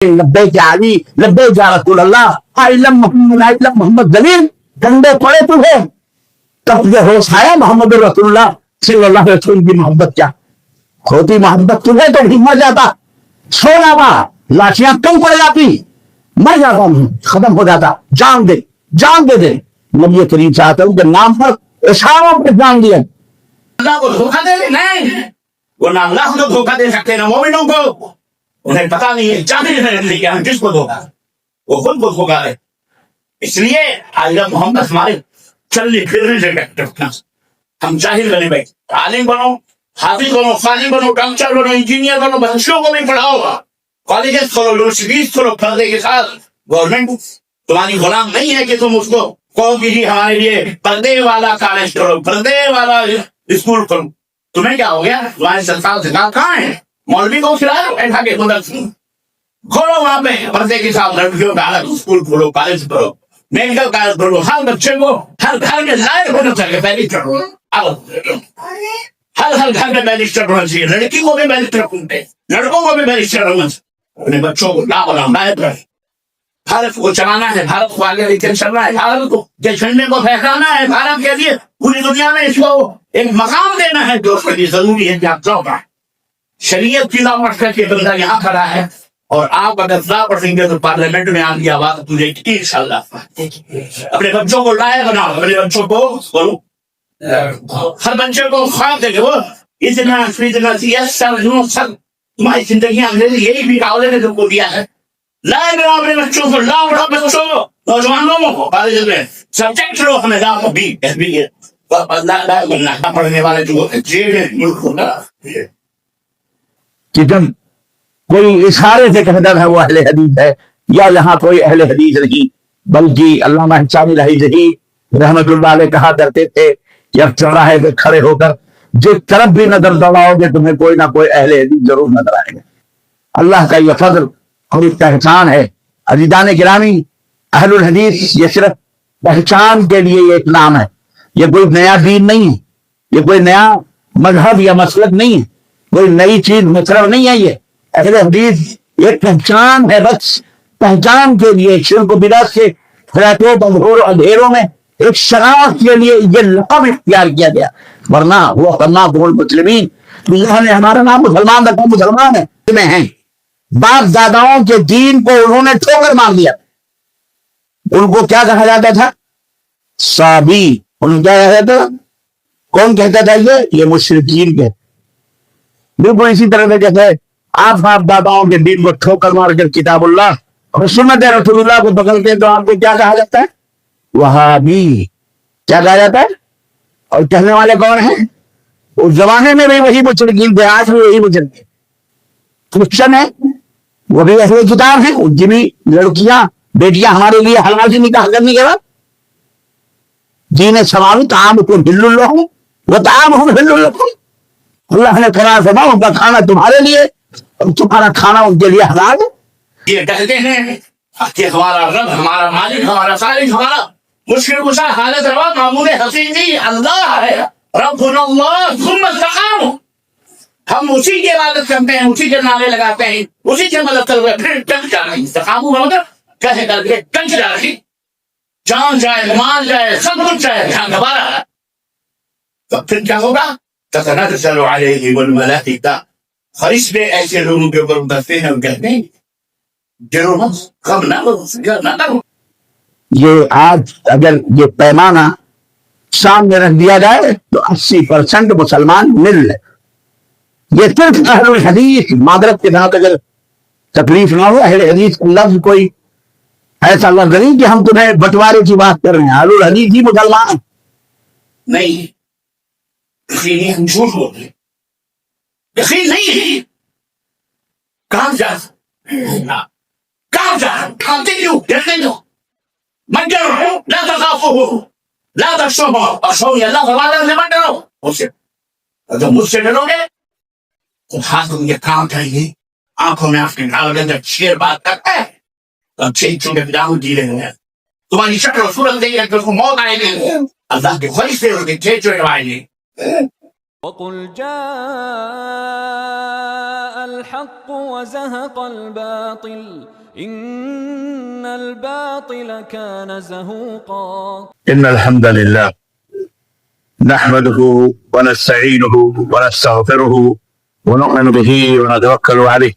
لبیک یا علی لبیک یا رسول اللہ علم محمد دلیل ڈنڈے پڑے تمہیں تب یہ ہوش آیا محمد رسول اللہ صلی اللہ علیہ وسلم کی محبت کیا ہوتی محبت تمہیں تو بھی مر جاتا سونا وا لاشیاں کم پڑ جاتی مر جاتا ختم ہو جاتا جان دے دے نبی کریم چاہتے ہیں کہ نام پر اشاروں پہ جان دیا اللہ کو دھوکہ دے نہیں وہ نہ اللہ کو دھوکہ دے سکتے نہ مومنوں کو انہیں پتا نہیں ہے جاہل ہے لیکن ہم کس کو دھوکہ وہ خود کو دھوکہ ہے اس لیے حضرت محمد ہمارے چلنے پھرنے سے ڈاکٹر ہم جاہل بنے بھائی عالم بنو حافظ بنو خالم بنو ڈاکٹر بنو انجینئر بنو بچوں کو بھی پڑھاؤ کالجز کھولو یونیورسٹیز کھولو پردے کے ساتھ گورنمنٹ تمہاری غلام نہیں ہے کہ تم اس کو کہو کہ جی ہمارے لیے پردے والا کالج کرو پردے والا اسکول کرو تمہیں کیا ہو گیا تمہارے سرکار سے کہاں ہے مولوی کو کھلا دو ایسا کہ کھولو وہاں پہ پردے کے ساتھ لڑکیوں کا الگ اسکول کھولو کالج کرو میڈیکل کالج کرو ہر بچے کو ہر گھر میں لائق ہونا چاہیے بیرسٹر ہر گھر میں بیرسٹر ہونا چاہیے لڑکی کو بھی بیرسٹر ہوتے لڑکوں کو بھی بیرسٹر ہونا چاہیے اپنے بچوں کو لا بنا لائق رہے بھارت کو چلانا ہے بھارت کو آگے لے کے چلنا ہے بھارت کو جھنڈے کو پھیلانا ہے بھارت کے لیے پوری دنیا میں اس کو ایک مقام دینا ہے جو اس کے لیے ضروری ہے کہ آپ جاؤ گا شریعت کی لاپرواہی کر کے بندہ یہاں کھڑا ہے اور آپ اگر لاپرواہی گے تو پارلیمنٹ میں آنے کی آواز تجھے انشاءاللہ اپنے بچوں کو لائق بناؤ اپنے بچوں کو بولو ہر بچے کو خواب دے گے وہ اتنا سر تمہاری زندگی انگریزی یہی بھی راولے نے تم کو دیا ہے لائے بنا اپنے بچوں کو لاؤ بڑا بچوں کو نوجوان لوگوں کو کالج میں سبجیکٹ لو ہمیں لاؤ کو بھی پڑھنے والے جو جیل ہے ملک ہونا کہ جب کوئی اشارے سے کہتا ہے وہ اہل حدیث ہے یا یہاں کوئی اہل حدیث نہیں بلکہ علامہ حسانی رحی رحمت اللہ علیہ کہا کرتے تھے کہ اب چوراہے پہ کھڑے ہو کر جس طرف بھی نظر دوڑاؤ گے تمہیں کوئی نہ کوئی اہل حدیث ضرور نظر آئے گا اللہ کا یہ فضل اور اس کا احسان ہے عزیزان گرامی اہل الحدیث یہ صرف پہچان کے لیے ایک نام ہے یہ کوئی نیا دین نہیں ہے یہ کوئی نیا مذہب یا مسلک نہیں ہے کوئی نئی چیز مطلب نہیں ہے یہ اہل حدیث ایک پہچان ہے بس پہچان کے لیے شرک و بدعت سے فرقوں بگھور اندھیروں میں ایک شناخت کے لیے یہ لقب اختیار کیا گیا ورنہ وہ کرنا بول مسلمین اللہ نے ہمارا نام مسلمان رکھا مسلمان ہے میں ہیں باپ داداؤں کے دین کو انہوں نے ٹھوکر مار دیا ان کو کیا کہا جاتا تھا صابی انہوں کیا کہا جاتا کون کہتا تھا یہ مشرکین کے بالکل اسی طرح سے جیسے آپ باپ داداؤں کے دین کو ٹھوکر مار کر کتاب اللہ اور سنت رسول اللہ کو پکڑتے ہیں تو آپ کو کیا کہا جاتا ہے وہابی کیا کہا جاتا ہے اور کہنے والے کون ہیں اس زمانے میں بھی وہی مشرکین تھے آج بھی وہی مشرکین کرسچن ہے وہ بھی اہل کتاب ہیں ان کی بھی لڑکیاں بیٹیاں ہمارے لیے حلال سے نکاح کرنے کے بعد دین سماوی تعام کو حل لکم و طعامہم حل لکم اللہ نے قرار فرمایا ان کا کھانا تمہارے لیے اور تمہارا کھانا ان کے لیے حلال ہے یہ کہتے ہیں کہ ہمارا رب ہمارا مالک ہمارا خالق ہمارا مشکل کشا حالت روا معمول حقیقی اللہ ہے ربنا اللہ ثم استقاموا ہم اسی کی عبادت کرتے ہیں اسی کے نعرے لگاتے ہیں اسی کے مدد کرتے ہیں پھر ٹک جا رہی استقاموا مطلب کہے کر کے ٹک جا رہی جان جائے مال جائے سب کچھ جائے دھیان دوبارہ تو پھر کیا ہوگا تتنزل علیہم الملائکہ فرشتے میں ایسے لوگوں کے اوپر اترتے ہیں اور کہتے ہیں ڈرو مت غم نہ کرو یہ آج اگر یہ پیمانہ سامنے رکھ دیا جائے تو 80% مسلمان مل لے یہ صرف اہل الحدیث معذرت کے ساتھ اگر تکلیف نہ ہو اہل حدیث کا لفظ کوئی ایسا لفظ نہیں کہ ہم تمہیں بٹوارے کی بات کر رہے ہیں اہل الحدیث ہی مسلمان نہیں یقین ہم جھوٹ بول رہے یقین نہیں ہے کہاں جا کہاں جا کھاتے کیوں ڈرتے کیوں من ڈرو لا تخافوا لا تخشوا اخشوني اللہ فرماتا ہے من ڈرو مجھ سے اگر مجھ سے ڈرو گے تو ہاتھوں یہ کام چاہیے آنکھوں میں آپ کے گال کے اندر شیر بات کرتا ہے تو چیچوں کے بجاؤ جی رہے ہیں تمہاری شکل و صورت دے گی کہ موت آئے گی اللہ کے فرشتے ہو کے چیچوں آئے گی وَقُلْ جَاءَ الحق وزهق الباطل إن الباطل كان زهوقا. إن الحمد لله نحمده ونستعينه ونستغفره ونؤمن به ونتوكل عليه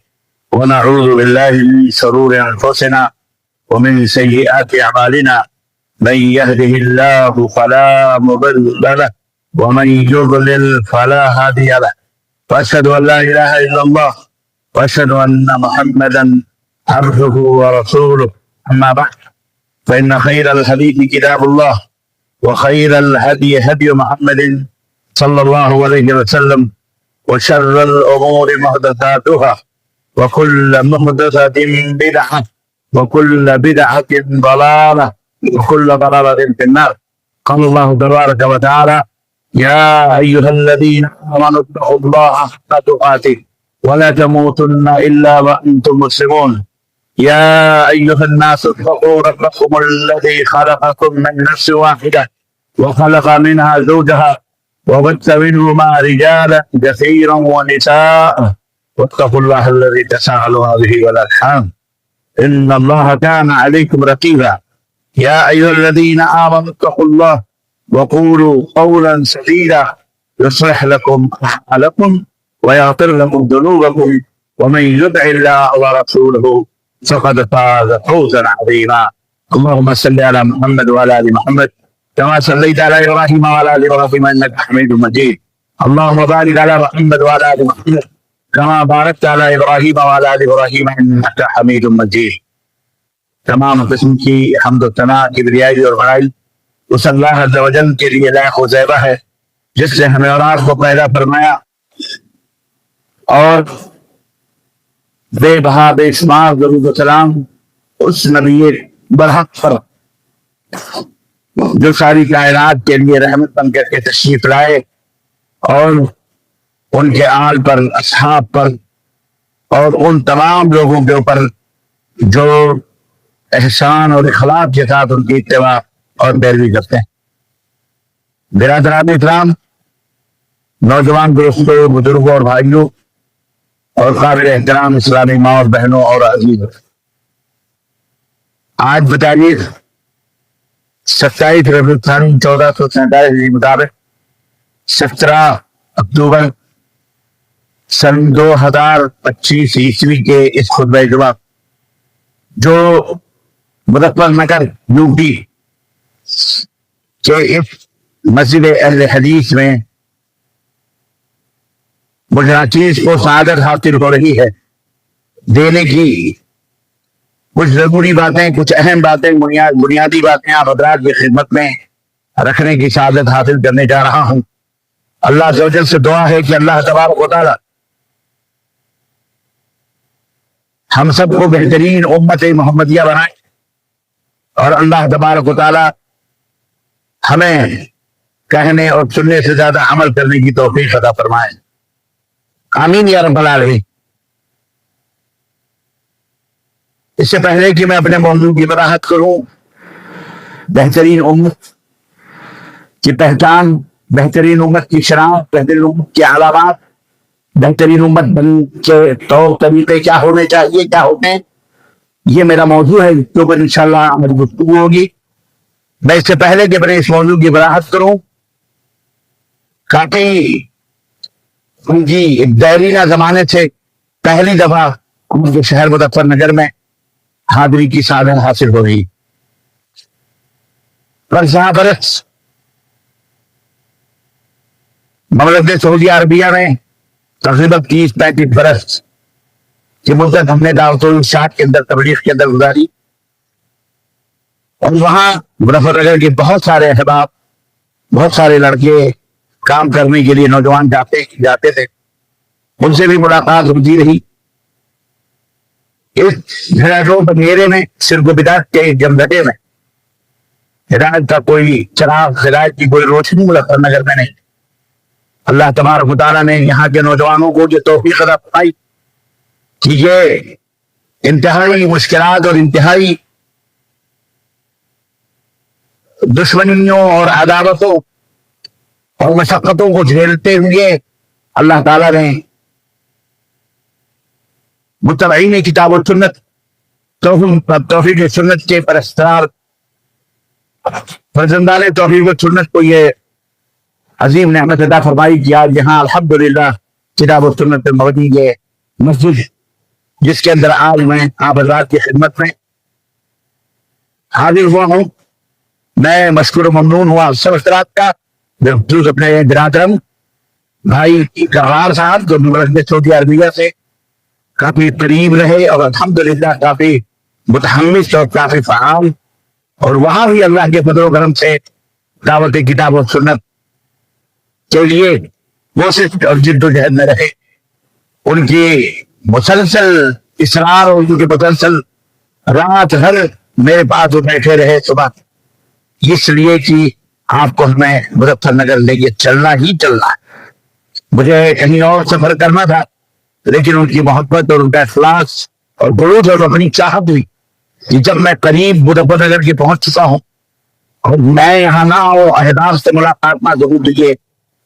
ونعوذ بالله من شرور أنفسنا ومن سيئات أعمالنا من يهده الله فلا مضل له ومن يضلل فلا هادي له وأشهد أن لا إله إلا الله وأشهد أن محمدا عبده ورسوله. أما بعد فإن خير الحديث كتاب الله وخير الهدي هدي محمد صلى الله عليه وسلم وشر الأمور محدثاتها وكل محدثة بدعة وكل بدعة ضلالة وكل ضلالة في النار. قال الله تبارك وتعالى يا أيها الذين آمنوا اتقوا الله حق تقاته ولا تموتن إلا وأنتم مسلمون. يا أيها الناس اتقوا ربكم الذي خلقكم من نفس واحدة وخلق منها زوجها وبث منهما رجالا كثيرا ونساء واتقوا الله الذي تساءلون به والأرحام إن الله كان عليكم رقيبا. يا أيها الذين آمنوا اتقوا الله وقولوا قولا سديدا يصلح لكم أعمالكم ويغفر لكم ذنوبكم ومن يطع الله ورسوله فقد فاز فوزا عظيما. اللهم صل على محمد وعلى آل محمد كما صليت على إبراهيم وعلى آل إبراهيم إنك حميد مجيد. اللهم بارك على محمد وعلى آل محمد كما باركت على إبراهيم وعلى آل إبراهيم إنك حميد مجيد. تمام قسم کی حمد و ثنا کبریائی اور بڑائی اس اللہ عز و جل کے لیے لائق و زیبہ ہے جس نے ہمیں اور آپ کو پیدا فرمایا اور بے بہا بے شمار درود و سلام اس نبی برحق پر جو ساری کائنات کے لیے رحمت بن کر کے تشریف لائے اور ان کے آل پر اصحاب پر اور ان تمام لوگوں کے اوپر جو احسان اور اخلاق کے ساتھ ان کی اتباع اور پیروی کرتے ہیں۔ برادران اکرام، نوجوان دوستوں، بزرگوں اور بھائیوں اور قابل احترام اسلامی ماں اور بہنوں اور عزیزوں، آج بتاریخ 27 ربیع الثانی 1447 مطابق 17 اکتوبر سن 2025 عیسوی کے اس خطبہ جمعہ جو مظفر نگر یو پی کہ اس مسجد اہل حدیث میں مجاہدین کو سعادت حاصل ہو رہی ہے دینے کی کچھ ضروری باتیں، کچھ اہم باتیں، بنیادی باتیں آپ حضرات کی خدمت میں رکھنے کی سعادت حاصل کرنے جا رہا ہوں۔ اللہ عز و جل سے دعا ہے کہ اللہ تبارک و تعالی ہم سب کو بہترین امت محمدیہ بنائے اور اللہ تبارک و تعالی ہمیں کہنے اور سننے سے زیادہ عمل کرنے کی توفیق عطا فرمائے، آمین یا رب العالمین۔ اس سے پہلے کہ میں اپنے موضوع کی وضاحت کروں، بہترین امت کی پہچان، بہترین امت کی شناخت، بہترین امت کی علامات، بہترین امت بن کے طور طریقے کیا ہونے چاہیے، کیا ہوتے ہیں، یہ میرا موضوع ہے، جس کے اوپر انشاءاللہ ہماری گفتگو ہوگی۔ میں اس سے پہلے کہ میں اس موضوع کی وضاحت کروں، کافی ایک دیرینہ زمانے سے پہلی دفعہ مجھے شہر مظفر نگر میں حاضری کی سعادت حاصل ہو رہی، برس مملکت سعودی عربیہ میں تقریباً 30-35 برس کی مدت ہم نے دعوت الارشاد کے اندر، تبلیغ کے اندر گزاری، اور وہاں مظفر نگر کے بہت سارے احباب، بہت سارے لڑکے کام کرنے کے لیے نوجوان جاتے تھے، ان سے بھی ملاقات ہوتی رہی۔ اس بگیرے میں صرف بدعت کے جمگھٹے میں ہدایت کا کوئی چراغ، ہدایت کی کوئی روشنی مظفر نگر میں نہیں۔ اللہ تبارک و تعالیٰ نے یہاں کے نوجوانوں کو جو توفیق عطا فرمائی کہ یہ انتہائی مشکلات اور انتہائی دشمنیوں اور عداوتوں اور مشقتوں کو جھیلتے ہوئے اللہ تعالیٰ نے متبعین کتاب و سنت توحید سنت کے پرستار فرزندان توحید و سنت کو یہ عظیم نعمت عطا فرمائی کہ آج یہاں الحمدللہ کتاب و سنت میں موجود یہ مسجد جس کے اندر آج میں آپ حضرات کی خدمت میں حاضر ہوا ہوں. میں مشکور و ممنون ہوا سب حضرات کا، بالخصوص اپنے برادرم بھائی کرار صاحب جو مملکت سعودی عربیہ سے کافی قریب رہے اور الحمدللہ کافی متحمس اور کافی فعال، اور وہاں بھی اللہ کے فضل و کرم سے دعوت کتاب و سنت کے لیے کوشش اور جد و جہد میں رہے. ان کی مسلسل اصرار اور ان کی مسلسل رات بھر میرے پاس وہ بیٹھے رہے صبح، اس لیے کہ آپ کو ہمیں مظفر نگر لے کے چلنا ہی چلنا ہے. مجھے کہیں اور سفر کرنا تھا، لیکن ان کی محبت اور ان کا اخلاص اور خلوص اور اپنی چاہت ہوئی کہ جب میں قریب مظفر نگر کے پہنچ چکا ہوں اور میں یہاں نہ ہوں، اہداف سے ملاقات نہ ضرور دیجیے،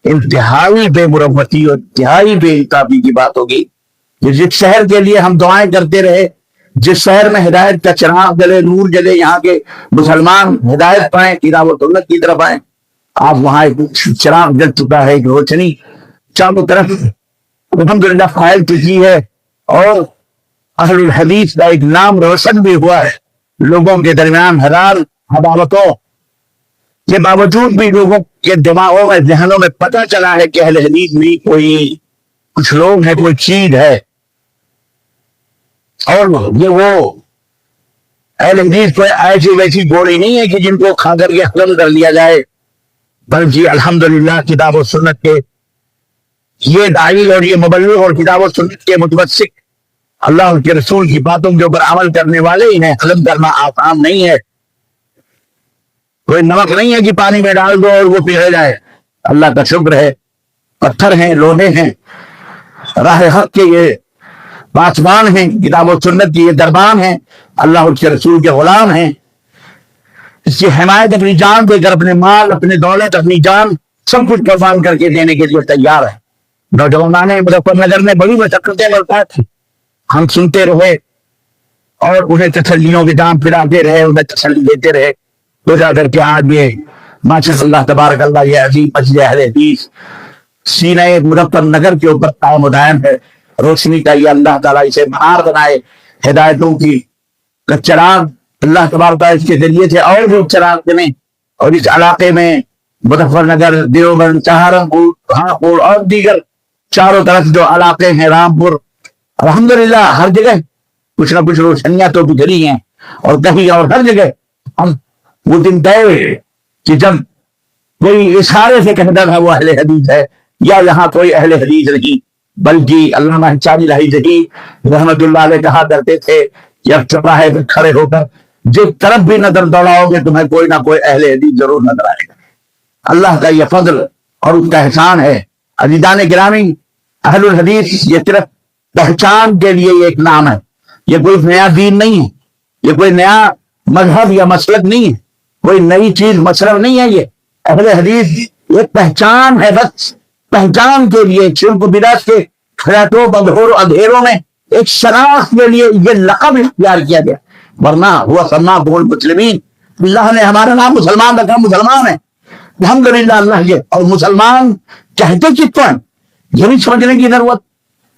انتہائی بے مروتی اور انتہائی بے انصافی کی بات ہوگی کہ جس شہر کے لیے ہم دعائیں کرتے رہے، جس شہر میں ہدایت کا چراغ جلے، نور جلے، یہاں کے مسلمان ہدایت پائیں، کتاب و سنت کی طرف آئیں، آپ وہاں ایک چراغ جل چکا ہے، ایک روشنی چاروں طرف الحمدللہ فائل چکی ہے، اور اہل الحدیث کا ایک نام روشن بھی ہوا ہے. لوگوں کے درمیان ہزار عداوتوں کے باوجود بھی لوگوں کے دماغوں میں، ذہنوں میں پتہ چلا ہے کہ اہل حدیث بھی کوئی کچھ لوگ ہیں، کوئی چیز ہے. اور یہ وہ اہل حدیث کوئی ایسی ویسی گولی نہیں ہے کہ جن کو کھا کر کے ختم کر لیا جائے، بلکہ الحمدللہ کتاب و سنت کے یہ داعی اور یہ مبلغ اور کتاب و سنت کے متمسک اللہ کے رسول کی باتوں کے اوپر عمل کرنے والے ہی ہیں. ختم کرنا آسان نہیں ہے، کوئی نمک نہیں ہے کہ پانی میں ڈال دو اور وہ پگھل جائے. اللہ کا شکر ہے، پتھر ہیں، لوہے ہیں، راہ حق کے یہ پاسبان ہیں، کتاب و سنت کی یہ دربان ہیں، اللہ کے رسول کے غلام ہیں. اس کی حمایت اپنی جان دے کر، اپنے مال، اپنے دولت، اپنی جان سب کچھ قربان کر کے دینے کے لیے تیار ہے. نوجوانان مظفر نگر میں بڑی مشقتیں برپا تھی، ہم سنتے رہے اور انہیں تسلیوں کے دام پھراتے رہے، انہیں تسلی دیتے رہے. تو جا کر کے آج یہ ماشاء اللہ تبارک اللہ یہ عظیم مسجد اہل حدیث سینہ مظفر نگر کے اوپر قائم و دائم ہے. روشنی کا یہ اللہ تعالیٰ اسے منار بنائے، ہدایتوں کی چراغ اللہ تبارک تعالیٰ اس کے ذریعے سے اور بھی چراغ بنے، اور اس علاقے میں مظفر نگر، دیوبند، سہارنپور، ہاپور اور دیگر چاروں طرف جو علاقے ہیں، رامپور، الحمدللہ ہر جگہ کچھ نہ کچھ روشنیاں تو بکھری ہیں، اور کہیں اور ہر جگہ ہم وہ دن طے ہوئے کہ جب کوئی اشارے سے کہتا تھا وہ اہل حدیث ہے، یا یہاں کوئی اہل حدیث نہیں، بلکہ علامہ حسانی رحی ذہی رحمت اللہ علیہ کہا کرتے تھے کہ اب چوراہے پہ کھڑے ہو کر جس طرف بھی نظر دوڑاؤ گے تمہیں کوئی نہ کوئی اہل حدیث ضرور نظر آئے گا. اللہ کا یہ فضل اور اس کا احسان ہے. عزیزان گرامی، اہل الحدیث یہ صرف پہچان کے لیے ایک نام ہے، یہ کوئی نیا دین نہیں ہے، یہ کوئی نیا مذہب یا مسلک نہیں ہے، کوئی نئی چیز مشرف نہیں ہے. یہ اہل حدیث ایک پہچان ہے، بس پہچان کے لیے شرک و بدعت کے خیراتوں بدہور اندھیروں میں ایک شناخت کے لیے یہ لقب اختیار کیا گیا. ورنہ ہوا سماکم المسلمین، اللہ نے ہمارا نام مسلمان رکھا، مسلمان ہے الحمدللہ. اللہ یہ اور مسلمان کہتے کس کو ہیں یہ بھی سمجھنے کی ضرورت.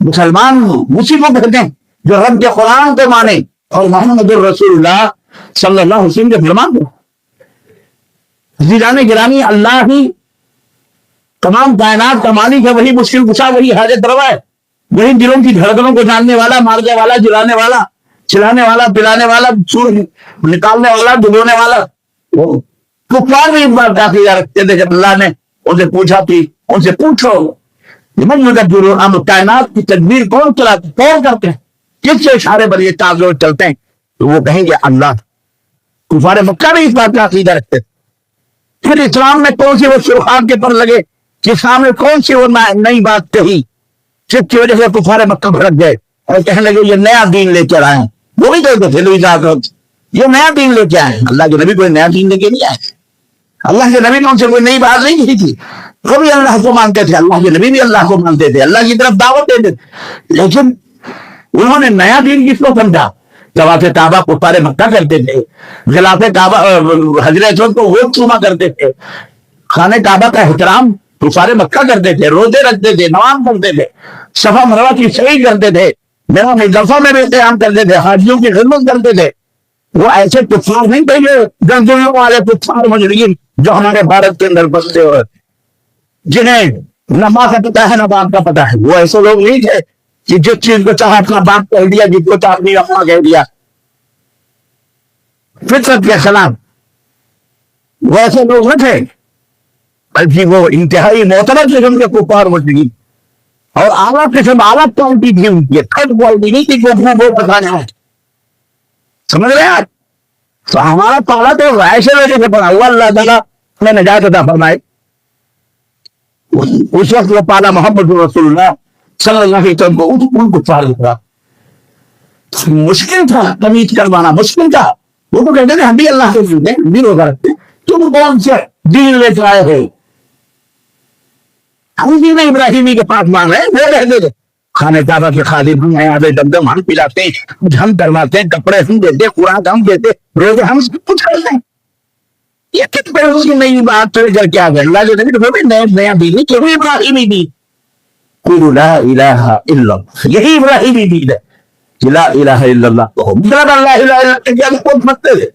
مسلمان اسی کو کہتے ہیں جو رب کے قرآن کو مانے اور محمد رسول اللہ صلی اللہ علیہ وسلم کے فرمان کو. عزیزان گرامی، اللہ ہی تمام کائنات کا مالک ہے، وہی مشکل کشا، وہی حاجت روا ہے، وہی دلوں کی دھڑکنوں کو جاننے والا، مارنے والا، جلانے والا، چلانے والا، پلانے والا، سور نکالنے والا، ڈبونے والا. کفار بھی ایک بار عقیدہ رکھتے تھے جب اللہ نے ان سے پوچھا تھی، ان سے پوچھو ہم کائنات کی تدبیر کون چلاتے، کون کرتے ہیں، کس سے اشارے پر یہ تاغ چلتے ہیں، تو وہ کہیں گے اللہ. کفار مکہ بھی اس بات کا عقیدہ رکھتے تھے. پھر اسلام میں کون سی وہ شروحات کے پر لگے کہ اسلام میں کون سی وہ نئی بات کہی جس کی وجہ سے کفار مکہ بھڑک گئے اور کہنے لگے یہ نیا دین لے کر آئے. وہ بھی کہتے تھے یہ نیا دین لے کے آئے. اللہ کے نبی کوئی نیا دین لے کے نہیں آئے. اللہ کے نبی نے ان سے کوئی نئی بات نہیں کی تھی. وہ بھی اللہ کو مانتے تھے، اللہ کے نبی بھی اللہ کو مانتے تھے، اللہ کی طرف دعوت دیتے تھے. لیکن انہوں نے نیا دین کس کو سمجھا؟ طواف کعبہ کفار مکہ کرتے تھے، غلاف کعبہ حجر اسود کو وہ چوما کرتے تھے، خانہ کعبہ کا احترام کفار مکہ کرتے تھے، روزے رکھتے تھے، نماز پڑھتے تھے، صفا مروہ کی سعی کرتے تھے، میرا مزدلفہ میں بھی قیام کرتے تھے، حاجیوں کی خدمت کرتے تھے۔ وہ ایسے کفار نہیں تھے جو جنگجویوں والے کفار مجرمین جو ہمارے بھارت کے اندر بستے ہوئے، جنہیں نہ ماں کا پتہ ہے نہ باپ کا پتہ ہے۔ وہ ایسے لوگ نہیں تھے کہ جس چیز کو چاہا اپنا باپ کہہ دیا، جس کو چاہا اپنی اما کہہ دیا، فطرت کے خلاف۔ وہ ایسے لوگ نہ تھے، بلکہ وہ انتہائی معتبر قسم کے کفار مجرمین اور اعلیٰ قسم، اعلیٰ کوالٹی تھی ان کی، تھرڈ کوالٹی نہیں تھی وہ بتانا ہے، سمجھ رہے ہیں آپ؟ تو ہمارا پالا تو ایسے وجہ سے پڑا ہوا، اللہ تعالیٰ نے نجات عطا فرمائے۔ اس وقت وہ پالا محمد رسول اللہ صلی اللہ علیہ وسلم کو ان کو پال رہا، مشکل تھا تمیز کروانا، مشکل تھا۔ وہ تو کہتے تھے ہم بھی اللہ کے دین ہیں، ہم بھی روزہ رکھتے ہیں، تم کون سے دین لے کر آئے ہو؟ ہم دین ابراہیمی کے پاس مان رہے ہیں، وہ کہتے تھے خانہ کعبہ کے خادم ہم ہیں، آدھے دم ہم پلاتے ہیں، ہم کرواتے ہیں، کپڑے ہم دیتے، خوراک ہم دیتے، روزے ہم سب کچھ کرتے ہیں۔ یہ کتنے اس کی نئی بات تو کر کے آ گئے اللہ جو نیا دین کہ وہ ابراہیمی دین، قولوا لا الہ الا اللہ، یہی ابراہیمی دین ہے کہ لا الہ الا اللہ کہو۔ مطلب اللہ الہ الا اللہ کے خود مانتے تھے،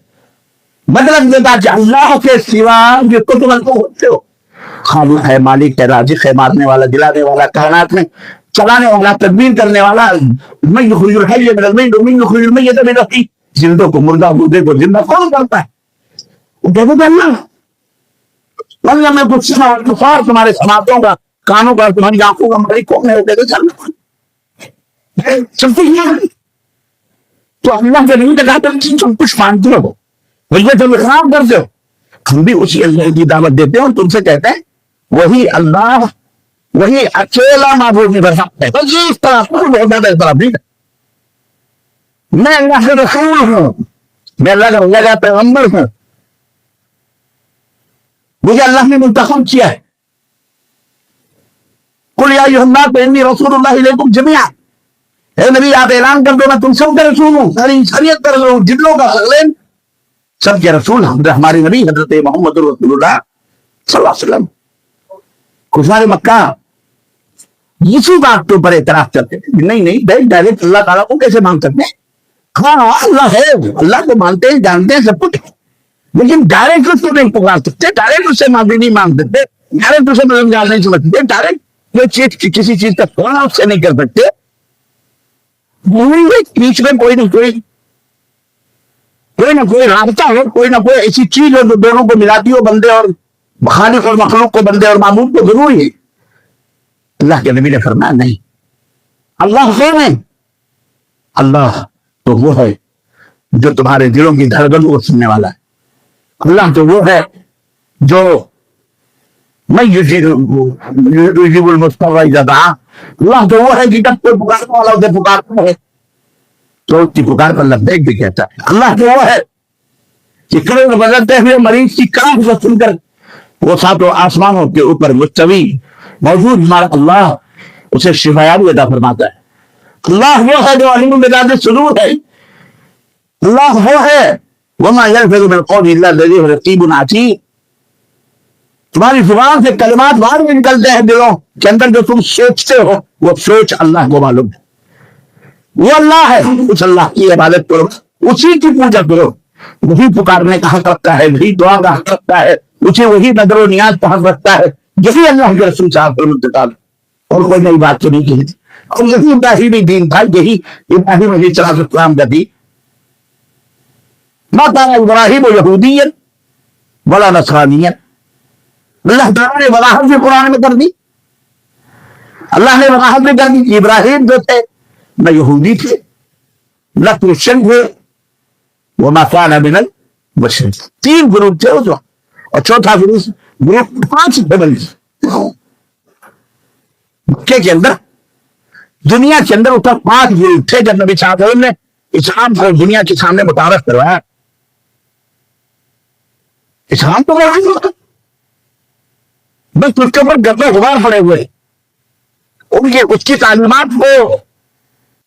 مطلب دیتا کہ اللہ کے سوا جو تم ہوتے ہو، خالق ہے، مالک ہے، رازق ہے، مارنے والا، دلانے والا، کائنات میں چلانے والا، تدبیر کرنے والا، من یخرج الحی من المیت ومن یخرج المیت من الحی، زندوں کو مردہ، مردے کو زندہ کون کرتا ہے؟ وہ کہتے تھے اللہ میں کچھ کفار تمہارے سماعتوں کا، کانوں کا، تمہاری آنکھوں کا مالک کون ہے؟ وہ کہتے تھے سب کچھ نہیں۔ تو اللہ کے نہیں کہا تم سب کچھ مانتے ہو، وجہ تم اقرار کرتے ہو، ہم بھی اسی اللہ کی دعوت دیتے ہیں اور تم سے کہتے ہیں وہی اللہ، وہی اکیلا معبود برحق ہے، بس اس طرح بہت زیادہ اس طرح بھی ہے۔ میں اللہ کے رسول ہوں، میں اللہ کا پیغمبر ہوں، مجھے اللہ نے منتخب کیا ہے۔ قل یا ایھا الناس انی رسول اللہ الیکم جمیعا، اے نبی آپ اعلان کر دو میں تم سب کا رسول ہوں، ساری انسانیت کا رسول ہوں، جنوں کا، ثقلین سب کے رسول ہمارے نبی حضرت محمد رسول اللہ صلی اللہ علیہ وسلم۔ کفار مکہ اسی بات کے اوپر اعتراف کرتے تھے، نہیں ڈائریکٹ اللہ تعالیٰ کو کیسے مان سکتے ہیں؟ ہاں اللہ ہے، اللہ کو مانتے ہیں، جانتے ہیں سب کچھ، لیکن ڈائریکٹ اس کو نہیں پکار سکتے، ڈائریکٹ اس سے معافی نہیں مانگ سکتے، ڈائریکٹ اسے مددگار نہیں سمجھتے، ڈائریکٹ کوئی چیز کسی چیز کا تھوڑا اس سے نہیں کر سکتے۔ بیچ میں کوئی نہ کوئی رابطہ ہو، کوئی نہ کوئی ایسی چیز ہو جو دونوں کو ملاتی ہو، بندے اور خالق اور مخلوق کو، بندے اور معبود کو ضروری ہے۔ اللہ کے نبی نے فرمایا نہیں، اللہ کون ہے؟ اللہ تو وہ ہے جو تمہارے دلوں کی دھڑکنوں کو سننے والا ہے، اللہ تو وہ ہے جو میں یجیب المضطر اذا دعا، اللہ تو وہ ہے کہ جب کوئی پکارنے والا اسے پکارتا ہے تو اس کی پکار پر لبیک بھی کہتا ہے۔ اللہ تو وہ ہے کہ کڑے میں بدلتے ہوئے مریض کی کاف کو سن کر وہ ساتوں آسمانوں کے اوپر مستوی موجود ہمارا اللہ اسے شفایابی عطا فرماتا ہے۔ اللہ وہ ہے جو علیم بذات الصدور ہے، اللہ وہ ہے وما یلفظ من قول الا لدیہ رقیب عتید، تمہاری زبان سے کلمات باہر میں نکلتے ہیں، دلوں کے اندر جو تم سوچتے ہو وہ سوچ اللہ کو معلوم ہے۔ وہ اللہ ہے، اس اللہ کی عبادت کرو، اسی کی پوجا کرو، وہی پکارنے کا حق رکھتا ہے، وہی دعا کا حق رکھتا ہے، اسے وہی نظر و نیاز کا حق رکھتا ہے، یہی اللہ کے رسول صاحب پر منتقال، اور کوئی نئی بات تو نہیں کہی تھی، اور یہی ابراہیمی دین تھا، یہی ابراہیم علیہ السلام کا دین۔ ما کان ابراہیم یہودیا ولا نصرانیا، اللہ تعالیٰ نے وضاحت بھی قرآن میں کر دی، اللہ نے وضاحت بھی کر دی کہ ابراہیم جو تھے نہ یہودی تھے نہ کرسچن تھے، وما کان من المشرکین، تین گروپ تھے اس وقت، اور چوتھا گروپ 5 فیملی مکے کے اندر، دنیا کے اندر اس وقت 5 گروپ تھے جب نبی صلی اللہ علیہ وسلم نے اسلام کو دنیا کے سامنے متعارف کروایا۔ اسلام تو بس اس کے اوپر گردہ غبار پڑے ہوئے، اس کی تعلیمات کو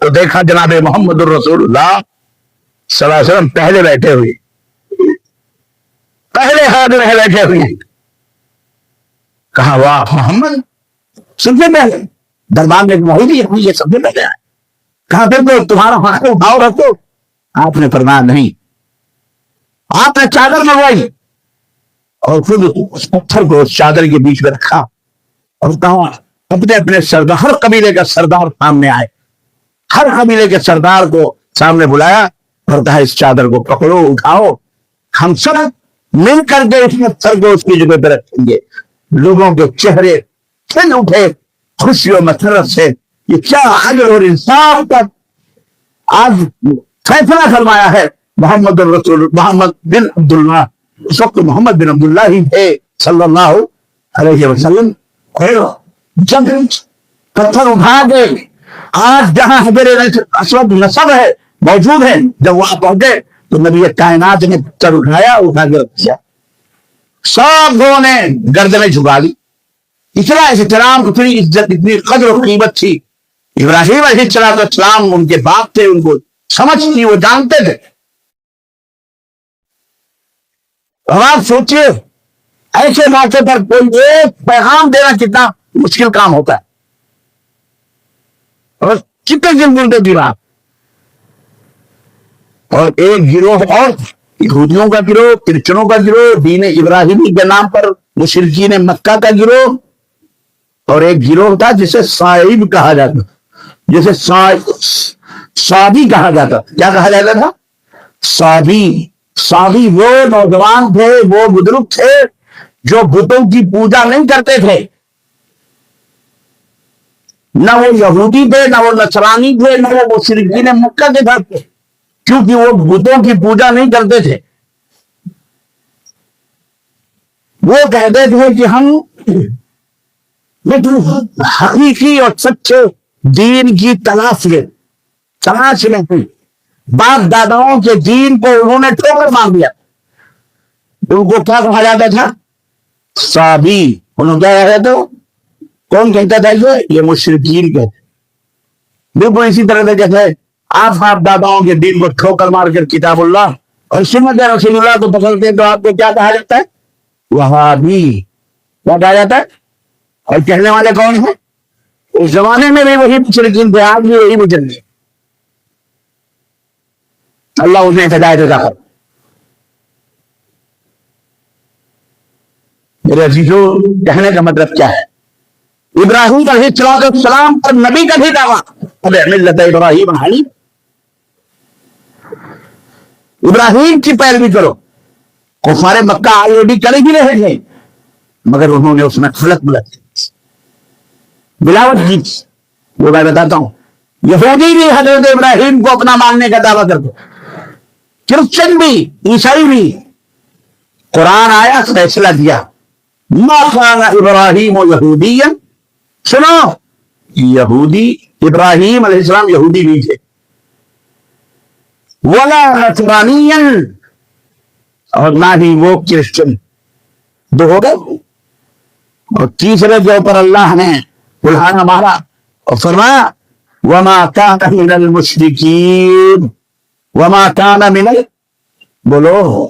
تو دیکھا جناب محمد الرسول اللہ صلی اللہ علیہ وسلم پہلے بیٹھے ہوئے، پہلے ہاتھ میں بیٹھے ہوئے. کہا واہ محمد سب سے پہلے دربار میں وہی بھی یہ سب سے پہلے آئے. کہا پھر تو تمہارا ہاتھ اٹھاؤ رکھو. آپ نے فرمایا نہیں. آپ نے چادر منگوائی اور خود اس پتھر کو اس چادر کے بیچ میں رکھا اور کہا اپنے اپنے سردار، ہر قبیلے کا سردار سامنے آئے. ہر قبیلے کے سردار کو سامنے بلایا اور کہا اس چادر کو پکڑو، اٹھاؤ، ہم سب مل کر کے اس پتھر کو اس کی جگہ پہ رکھیں گے. لوگوں کے چہرے کھل اٹھے خوشی و مسرت سے. یہ کیا عدل اور انصاف کا آج فیصلہ فرمایا ہے. محمد الرسول محمد بن عبداللہ، اس وقت محمد بن عبداللہ ہی تھے صلی اللہ علیہ وسلم. جب پتھر اٹھا کے آج جہاں حجر اسود نصب ہے موجود ہے، جب وہاں پہنچے تو نبی کائنات نے پتھر اٹھایا، اٹھا کے رکھ دیا. سب لوگوں نے گردنیں جھکا لی. اتنا احترام، اتنی عزت، اتنی قدر و قیمت تھی. ابراہیم علیہ السلام ان کے باپ تھے، ان کو سمجھ تھی، وہ جانتے تھے. اب آپ سوچئے ایسے موقع پر کوئی ایک پیغام دینا کتنا مشکل کام ہوتا ہے، اور کتنے دن بولتے تھی آپ. اور ایک گروہ اور یہودیوں کا گروہ، کرسچنوں کا گروہ، دین ابراہیمی کے نام پر مشرکین مکہ کا گروہ، اور ایک گروہ تھا جسے صائب کہا جاتا، جسے صابی کہا جاتا. کیا کہا جاتا تھا؟ صابی. صابی وہ نوجوان تھے، وہ بزرگ تھے جو بتوں کی پوجا نہیں کرتے تھے. نہ وہ یہودی تھے، نہ وہ نصرانی تھے، نہ وہ مشرکین مکہ کے تھے، کیونکہ وہ بتوں کی پوجا نہیں کرتے تھے. وہ کہتے تھے کہ ہم حقیقی اور سچے دین کی تلاش میں تھی. باپ داداؤں کے دین کو انہوں نے ٹھوکر مار دیا. ان کو کیا کہا جاتا تھا؟ صابی. انہوں کیا کہا جاتا؟ کون کہتا تھا؟ یہ مشرکین کہتے. بالکل اسی طرح سے جیسے آپ باپ داداؤں کے دین کو ٹھوکر مار کر کتاب اللہ اور سنت رسول اللہ کو پکڑتے ہیں، تو آپ کو کیا کہا جاتا ہے؟ وہابی. کیا کہا جاتا ہے؟ اور کہنے والے کون ہیں؟ اس زمانے میں بھی وہی مشرکین تھے، آج بھی وہی مشرکین. اللہ انہیں ہدایت عطا کرے. میرے عزیزو، کہنے کا مطلب کیا ہے؟ ابراہیم علیہ السلام پر نبی کا بھی دعویٰ، ملت ابراہیم حنیف، ابراہیم کی پیروی کرو. کفار مکہ آلریڈی کر ہی رہے تھے، مگر انہوں نے اس میں خلط ملت ملاوٹ کی. وہ میں بتاتا ہوں، یہودی بھی حضرت ابراہیم کو اپنا ماننے کا دعویٰ کرتے، کرسچن بھی، عیسائی بھی. قرآن آیا، فیصلہ دیا، ما کان ابراہیم یہودیا. سنو، یہودی ابراہیم علیہ السلام یہودی بھی تھے، ولا نصرانیا، اور نہ ہی وہ کرسچن. دو ہو گئے. اور تیسرے کے اوپر اللہ نے بلہانا مارا اور فرمایا وما کان من المشرکین. وما کان من بولو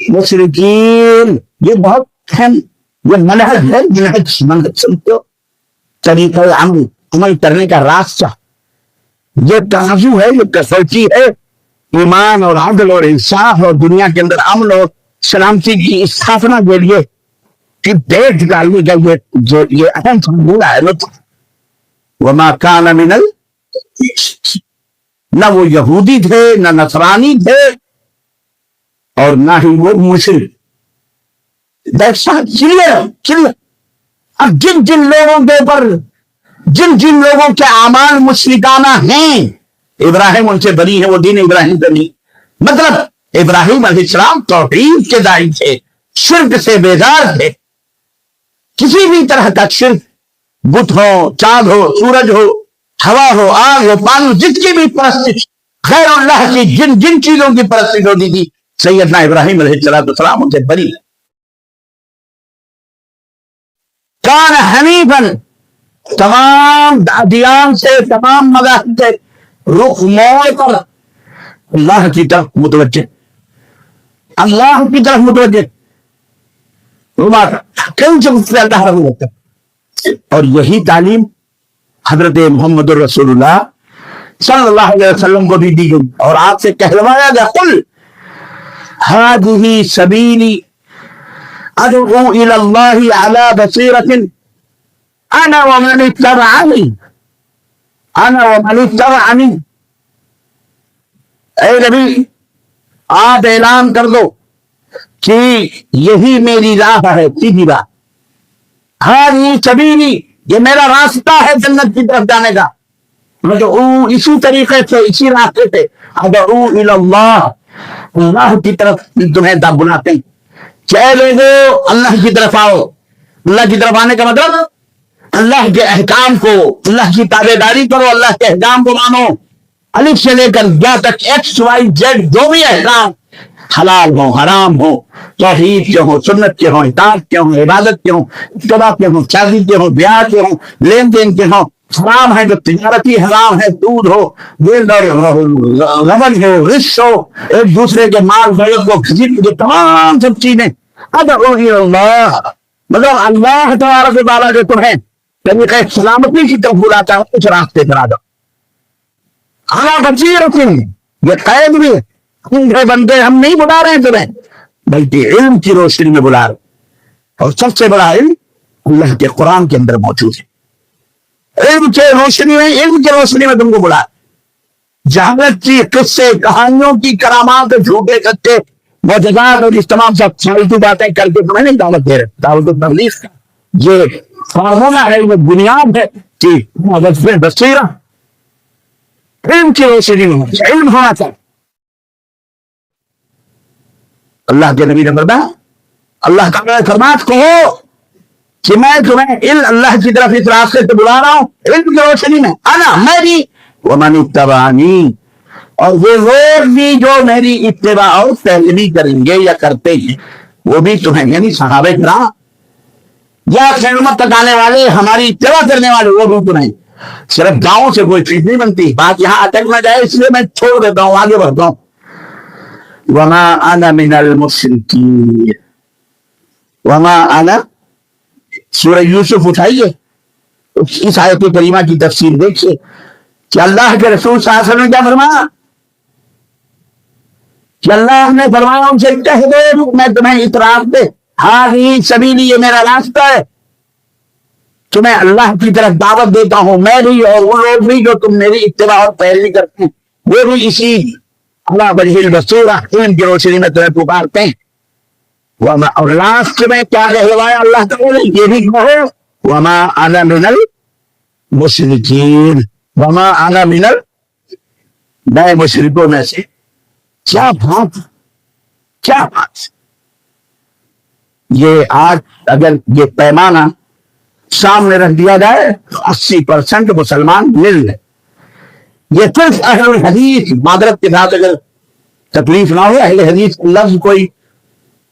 مشرکین. یہ بہت اہم، یہ منہج ہے. منہج سمجھو، طریقہ عمل کرنے کا راستہ. یہ ترازو ہے، یہ کسوٹی ہے ایمان اور عدل اور انصاف اور دنیا کے اندر امن اور سلامتی کی استھاپنا کے لیے کہ دیکھ ڈالنے کا یہ اہم فارمولہ ہے. وما کان من نہ وہ یہودی تھے، نہ نصرانی تھے، اور نہ ہی وہ مشرک. اب جن لوگوں کے اوپر جن لوگوں کے اعمال مشرکانہ ہیں، ابراہیم ان سے بری ہے، وہ دین ابراہیم سے نہیں. مطلب ابراہیم علیہ السلام توحید کے داعی تھے، شرک سے بیزار تھے. کسی بھی طرح کا شرک، بت ہو، چاند ہو، سورج ہو، ہوا ہو، آگ ہو، پانی، جس کی بھی پرستش، غیر اللہ کی جن چیزوں کی پرستش ہوتی تھی، سیدنا ابراہیم علیہ السلام ان سے بری. کان حنیفاً، تمام ادیان سے، تمام مذاہب سے رخ موڑ کر اللہ کی طرف متوجہ، اللہ کی طرف متوجہ، اللہ رہتا۔ اور یہی تعلیم حضرت محمد رسول اللہ صلی اللہ علیہ وسلم کو بھی دی گئی اور آپ سے کہلوایا گیا قل هذه سبیلی ادعو الى اللہ علی بصیرۃ انا ومن اتبعنی، انا ومن اتبعنی۔ اے نبی آپ اعلان کر دو کہ یہی میری راہ ہے، سیدھی راہ، ہاں سبیلی، یہ میرا راستہ ہے جنت کی طرف جانے کا، ادعو اسی طریقے سے، اسی راستے سے، ادعو الی اللہ، اللہ کی طرف تمہیں بلاتے ہیں کہ اے لوگو اللہ کی طرف آؤ۔ اللہ کی طرف آنے کا مطلب اللہ کے احکام کو، اللہ کی تابع داری کرو، اللہ کے احکام کو مانو، الف سے لے کر یا تک ایکس وائی زیڈ جو بھی احکام حلال ہو حرام ہو، توحید کے ہوں، سنت کے ہوں، اطاعت کے ہوں، عبادت کے ہوں، اتباع کے ہوں، شادی کے ہوں، بیاہ کے ہوں، لین دین کے ہوں، حرام ہے جو تجارتی حرام ہے، دودھ ہو، غبن ہو، رش ہو، ایک دوسرے کے مال دولت کو کھجیت جو تمام سب چیزیں ادعو الی اللہ، مطلب اللہ تبارک و تعالیٰ جو تمہیں طریقہ سلامتی کی طرف بلاتا ہے اس راستے پر آ جاؤ۔ علی بصیرۃ، یہ قید بھی ہے، اندھے بندے ہم نہیں بلا رہے ہیں تمہیں، بلکہ علم کی روشنی میں بلا رہے، اور سب سے بڑا علم اللہ کے قرآن کے اندر موجود ہے۔ علم کے روشنی میں، علم کے روشنی میں تم کو بلا، جہالت کی قصے کہانیوں کی کرامات جھوٹے سچے معجزات اور اس تمام سب فالتو باتیں کر کے تمہیں نہیں دعوت دے رہے، دعوت تبلیغ کا یہ فارمولہ ہے، وہ بنیاد ہے کہ بصیرہ علم کی روشنی میں علم ہونا چاہیے۔ اللہ کے نبی نے فرمایا، اللہ تعالیٰ نے فرمایا کہو کہ میں تمہیں اللہ کی طرف اس راستے سے بلا رہا ہوں علم کی روشنی میں، انا میری ومن اتبعنی، اور وہ لوگ بھی جو میری اتباع اور پیروی کریں گے یا کرتے ہیں وہ بھی تمہیں، یعنی صحابہ کرام یا قیامت تک آنے والے ہماری اتباع کرنے والے وہ بھی تمہیں۔ صرف گاؤں سے کوئی چیز نہیں بنتی، بات یہاں اٹک نہ جائے اس لیے میں چھوڑ دیتا ہوں، آگے بڑھتا ہوں۔ وما انا من المشرکین، وما انا، سورہ یوسف اٹھائیے، اس آیت کریمہ کی تفسیر دیکھیے کہ اللہ کے رسول صلی اللہ علیہ وسلم نے کیا فرمایا، کہ اللہ نے فرمایا ان سے کہہ دو میں تمہیں اطراف دے، ہاذی سبیلی، یہ میرا راستہ ہے، تمہیں اللہ کی طرف دعوت دیتا ہوں، میں بھی اور وہ لوگ بھی جو تم میری اتباع اور پیروی کرتے ہیں وہ بھی اسی علی وجہ البصیرہ علم کی روشنی میں تمہیں پکارتے ہیں۔ اور لاسٹ میں کیا کہلوایا اللہ تعالیٰ نے، یہ بھی کہو وما انا من المشرکین، وما انا من میں مشرکوں میں سے۔ کیا بات، کیا بات! یہ آج اگر یہ پیمانہ سامنے رکھ دیا جائے تو 80% مسلمان مل ہے۔ یہ صرف اہل الحدیث، معذرت کے ساتھ اگر تکلیف نہ ہو، اہل حدیث کا لفظ کوئی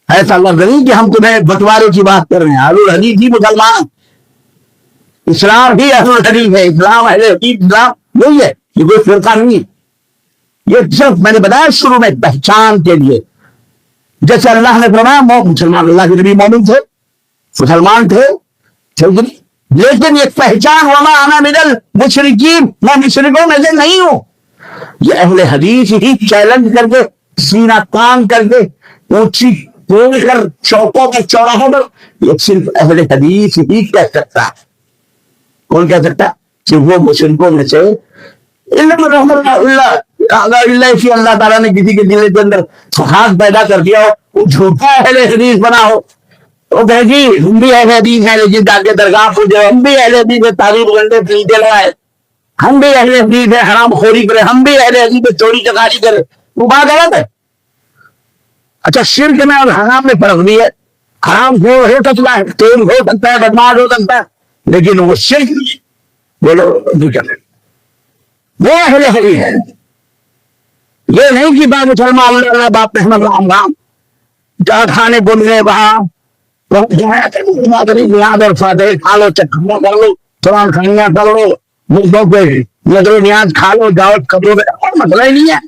ایسا لفظ نہیں کہ ہم تمہیں بٹوارے کی بات کر رہے ہیں، اہل الحدیث ہی مسلمان، اسلام ہی اہل الحدیث ہے، اسلام اہل حدیث اسلام یہی ہے، یہ کوئی فرقہ نہیں ہے۔ یہ صرف میں نے بتایا شروع میں پہچان کے لیے، جیسے اللہ نے فرمایا مسلمان، اللہ کے نبی مومن تھے، مسلمان تھے، لیکن یہ پہچان وما انا من المشرکین، میں مشرکوں میں سے نہیں ہوں، یہ اہل حدیث ہی چیلنج کر کے، سینہ تان کر کے، اونچی بول کر، چوکوں کے چوراہوں پر، یہ صرف اہل حدیث ہی کہہ سکتا ہے۔ کون کہہ سکتا ہے کہ وہ مشرکوں میں سے اللہ تعالیٰ نے کسی کے دل کے اندر ہاتھ پیدا کر دیا ہو، وہ جھوٹا اہل حدیث بنا ہو، وہ کہے جی ہم بھی اہل حدیث ہیں، لیکن جا کے درگاہ پوجے، ہم بھی اہل حدیث ہے، تعریف گنڈے پیتے لگائے، ہم بھی اہل حدیث ہے، حرام خوری کرے، ہم بھی اہل حدیث ہے، چوری چکاری کرے، وہ بات غلط ہے۔ اچھا شرک میں اور حرام میں فرق بھی ہے، حرام ہو سکتا ہے، تیل ہو سکتا ہے، بدماش ہو سکتا ہے، لیکن وہ شرک بولو وہ اہل حدیث ہے۔ یہ نہیں کہ با مسلمان اللہ باپ احمد رام رام جہاں کھانے بن گئے وہاں یاد اور فاتح کھا لو، چکھنا کر لو، قرآن خانیاں کر لو، مردوں پہ نظر و نیاز کھا لو جاؤ قبروں میں، اور مسئلہ ہی نہیں ہے.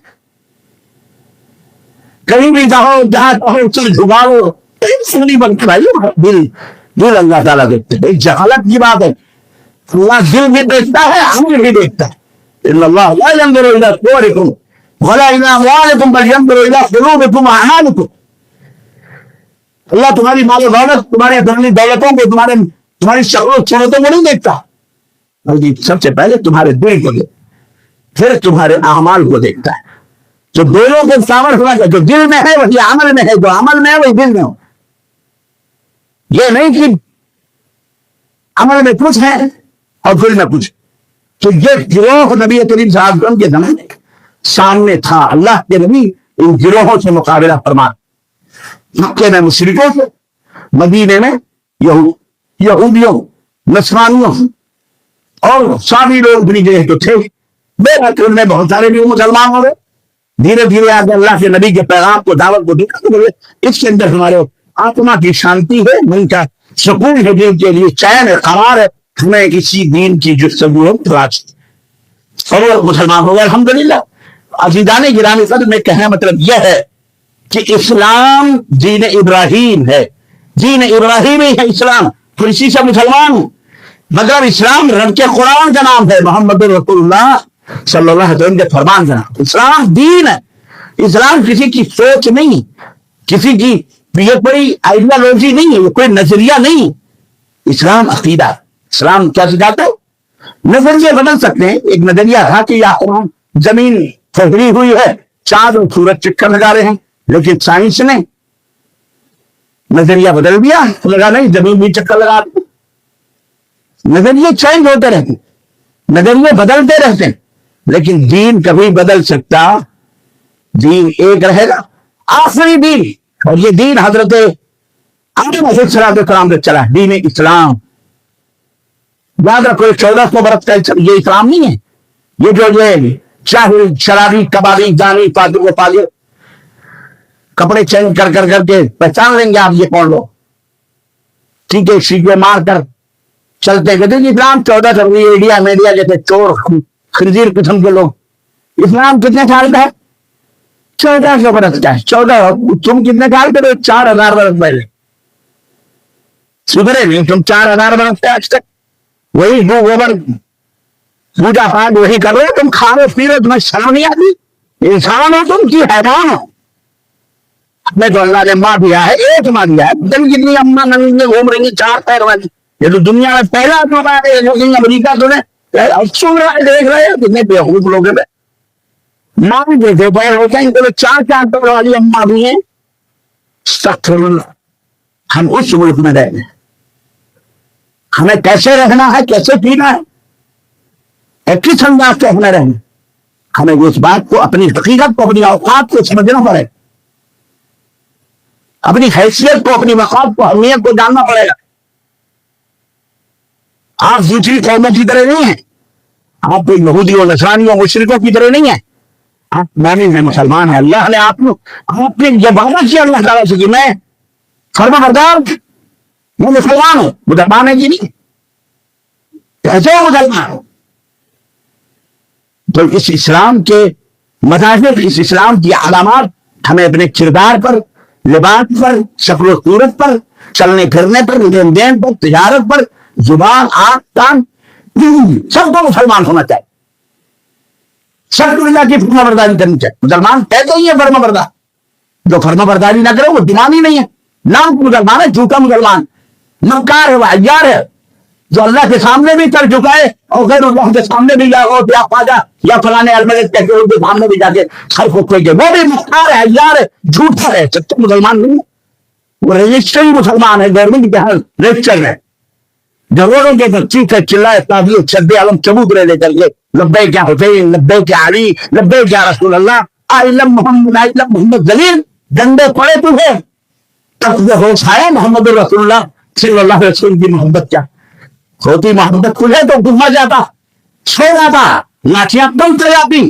کہیں بھی جاؤ جہاں چاہو چل جھگاؤ نہیں بنتا بھائی. دل اللہ تعالیٰ دیکھتے ہیں. جہالت کی بات ہے. اللہ دل بھی دیکھتا ہے، عمل بھی دیکھتا ہے. ان اللہ لا ينظر الى صوركم ولا الى اموالكم بل ينظر الى قلوبكم واعمالكم. اللہ تمہاری مال و دولت، تمہارے دنیا دولتوں کو، تمہاری شکل و صورتوں کو نہیں دیکھتا، بلکہ سب سے پہلے تمہارے دل کو دیکھتا، پھر تمہارے اعمال کو دیکھتا ہے. جو دونوں کے سامنے ہونا چاہیے، جو دل میں ہے وہی عمل میں ہے، جو عمل میں ہے وہی دل میں ہو. یہ نہیں کہ عمل میں کچھ ہے اور دل میں کچھ. تو یہ گروہ نبی کریم صلی اللہ علیہ وسلم کے زمانے سامنے تھا. اللہ کے نبی ان گروہوں سے مقابلہ فرما. مکے میں مشرکوں سے، مدینے میں یہودیوں، نصرانیوں اور ساری لوگ اپنی جگہ تو تھے. بے میں بہت سارے بھی مسلمان ہو گئے. دھیرے دھیرے آگے اللہ کے نبی کے پیغام کو، دعوت کو دیکھا تو بولے اس کے اندر ہمارے آتما کی شانتی ہے، من کا سکون ہے، دل کے لیے چین ہے، قرار ہے. ہمیں کسی دین کی جستجو ہو تلاش اور مسلمان ہو گئے الحمدللہ. عزیزان گرامی قدر میں کہنا مطلب یہ ہے کہ اسلام دین ابراہیم ہے. دین ابراہیم ہی ہے اسلام. پھر اسی سے مسلمان ہوں، مگر اسلام رب کے قرآن کا نام ہے، محمد رسول اللہ صلی اللہ علیہ وسلم کے فرمان کا نام. اسلام دین ہے. اسلام کسی کی سوچ نہیں، کسی کی یہ کوئی آئیڈیالوجی نہیں ہے، یہ کوئی نظریہ نہیں. اسلام عقیدہ. اسلام کیا سکھاتا ہے؟ نظریے بدل سکتے ہیں. ایک نظریہ تھا کہ یہ زمین پھیلی ہوئی ہے، چاند اور سورج چکر لگا رہے ہیں، لیکن سائنس نے نظریہ بدل دیا، لگا نہیں زمین بھی چکر لگا رہی. نظریے چینج ہوتے رہتے ہیں، نظریے بدلتے رہتے ہیں، لیکن دین کبھی بدل سکتا؟ دین ایک رہے گا، آخری دین. اور یہ دین حضرت آدم علیہ السلام سے چلا، دین اسلام. یاد رکھو 1400 برس کا یہ اسلام نہیں ہے. یہ جو یہ شاہی، شرابی، کبابی، جانی، پادری کو پالے کپڑے چینج کر کر کے پہچان لیں گے آپ یہ کون لوگ. ٹھیک ہے، سیکھے مار کر چلتے گئے. اسلام 1400 ایڈیا میڈیا جیسے چور خنزیر قسم کے لوگ. اسلام کتنے سال کا ہے؟ 1400 برس کا ہے. 14 تم کتنے سال کے ہو؟ 4000 برس پہلے. سدھرے نہیں تم 4000 برس سے آج تک وہی گوبر پوجا پاٹ وہی کر رہے. تم کھا رہے پی رہے، تمہیں شرم نہیں آتی؟ انسان ہو تم کی حیوان ہو؟ ہمیں تو اللہ نے ماں دیا ہے، ایک ماں دیا ہے. دن کتنی اماں ننگے گھوم رہی ہیں 4 پیر والی. یہ تو دنیا میں پہلا موقع ہے جو کہ امریکہ تو نے دیکھ رہے ہیں کتنے بیوقوف لوگ ہیں. ماں بھی دیکھتے پیر ہوتے ہیں، ان کو 4 پیر والی اماں بھی ہیں. استغفر اللہ. ہم اس ملک میں رہ گئے. ہمیں کیسے رہنا ہے، کیسے پینا ہے، کس انداز سے ہمیں رہنا. ہمیں اس بات کو، اپنی حقیقت کو، اپنی اوقات کو سمجھنا پڑے گا، اپنی حیثیت کو، اپنی وقات کو، اہمیت کو جاننا پڑے گا. آپ دوسری قوموں کی طرح نہیں ہیں، آپ کوئی یہودیوں، نصرانیوں، مشرکوں کی طرح نہیں ہیں. آپ مومن ہیں، مسلمان ہیں. اللہ نے آپ نے یہ وعدہ کیا اللہ تعالیٰ سے کہ میں فرما بردار، میں مسلمان ہوں. مسلمان ہے کہ نہیں؟ کیسے ہو مسلمان؟ تو اس اسلام کے مظاہر، اس اسلام کی علامات ہمیں اپنے کردار پر، لباس پر، شکل و صورت پر، چلنے پھرنے پر، لین دین پر، تجارت پر، زبان، آنکھ، کان، سب کو مسلمان ہونا چاہیے. سب کو اللہ کی فرما برداری کرنی چاہیے. مسلمان کہتے ہی ہے فرما بردار. جو فرما برداری نہ کرے وہ ایمان ہی نہیں ہے. نام مسلمان ہے، جھوٹا مسلمان، مکار ہے، عیار ہے. جو اللہ کے سامنے بھی کر چکا ہے اور غیر اللہ کے سامنے بھی یا خواجہ یا فلانے الملک کہتے ہیں، ان کے سامنے بھی جا کے سر کو کھوئے گے، وہ بھی مکار ہے، عیار ہے، جھوٹا ہے. سچا مسلمان نہیں ہے، وہ رجسٹری مسلمان ہے، گورنمنٹ کے ہر رجسٹر ہے. جگہوں کے تفصیل سے چلائے تعبیر شد عالم چبوترے لے کر کے لبیک یا حسین، لبیک یا علی، لبیک یا رسول اللہ، آئی لو محمد، آئی لو محمد. ذلیل ڈنڈے پڑے تجھے، تب ہوش آیا محمد رسول اللہ صلی اللہ علیہ وسلم کی محبت کیا ہوتی. محبت تجھے تو گھما جاتا، سو جاتا، لاٹیاں کم چل جاتی،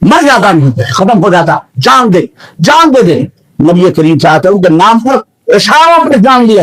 مر جاتا، نہیں ختم ہو جاتا. جان دے، جان دے دے. نبی کریم چاہتے ہیں ان کے نام پر اشاروں پر جان لیا.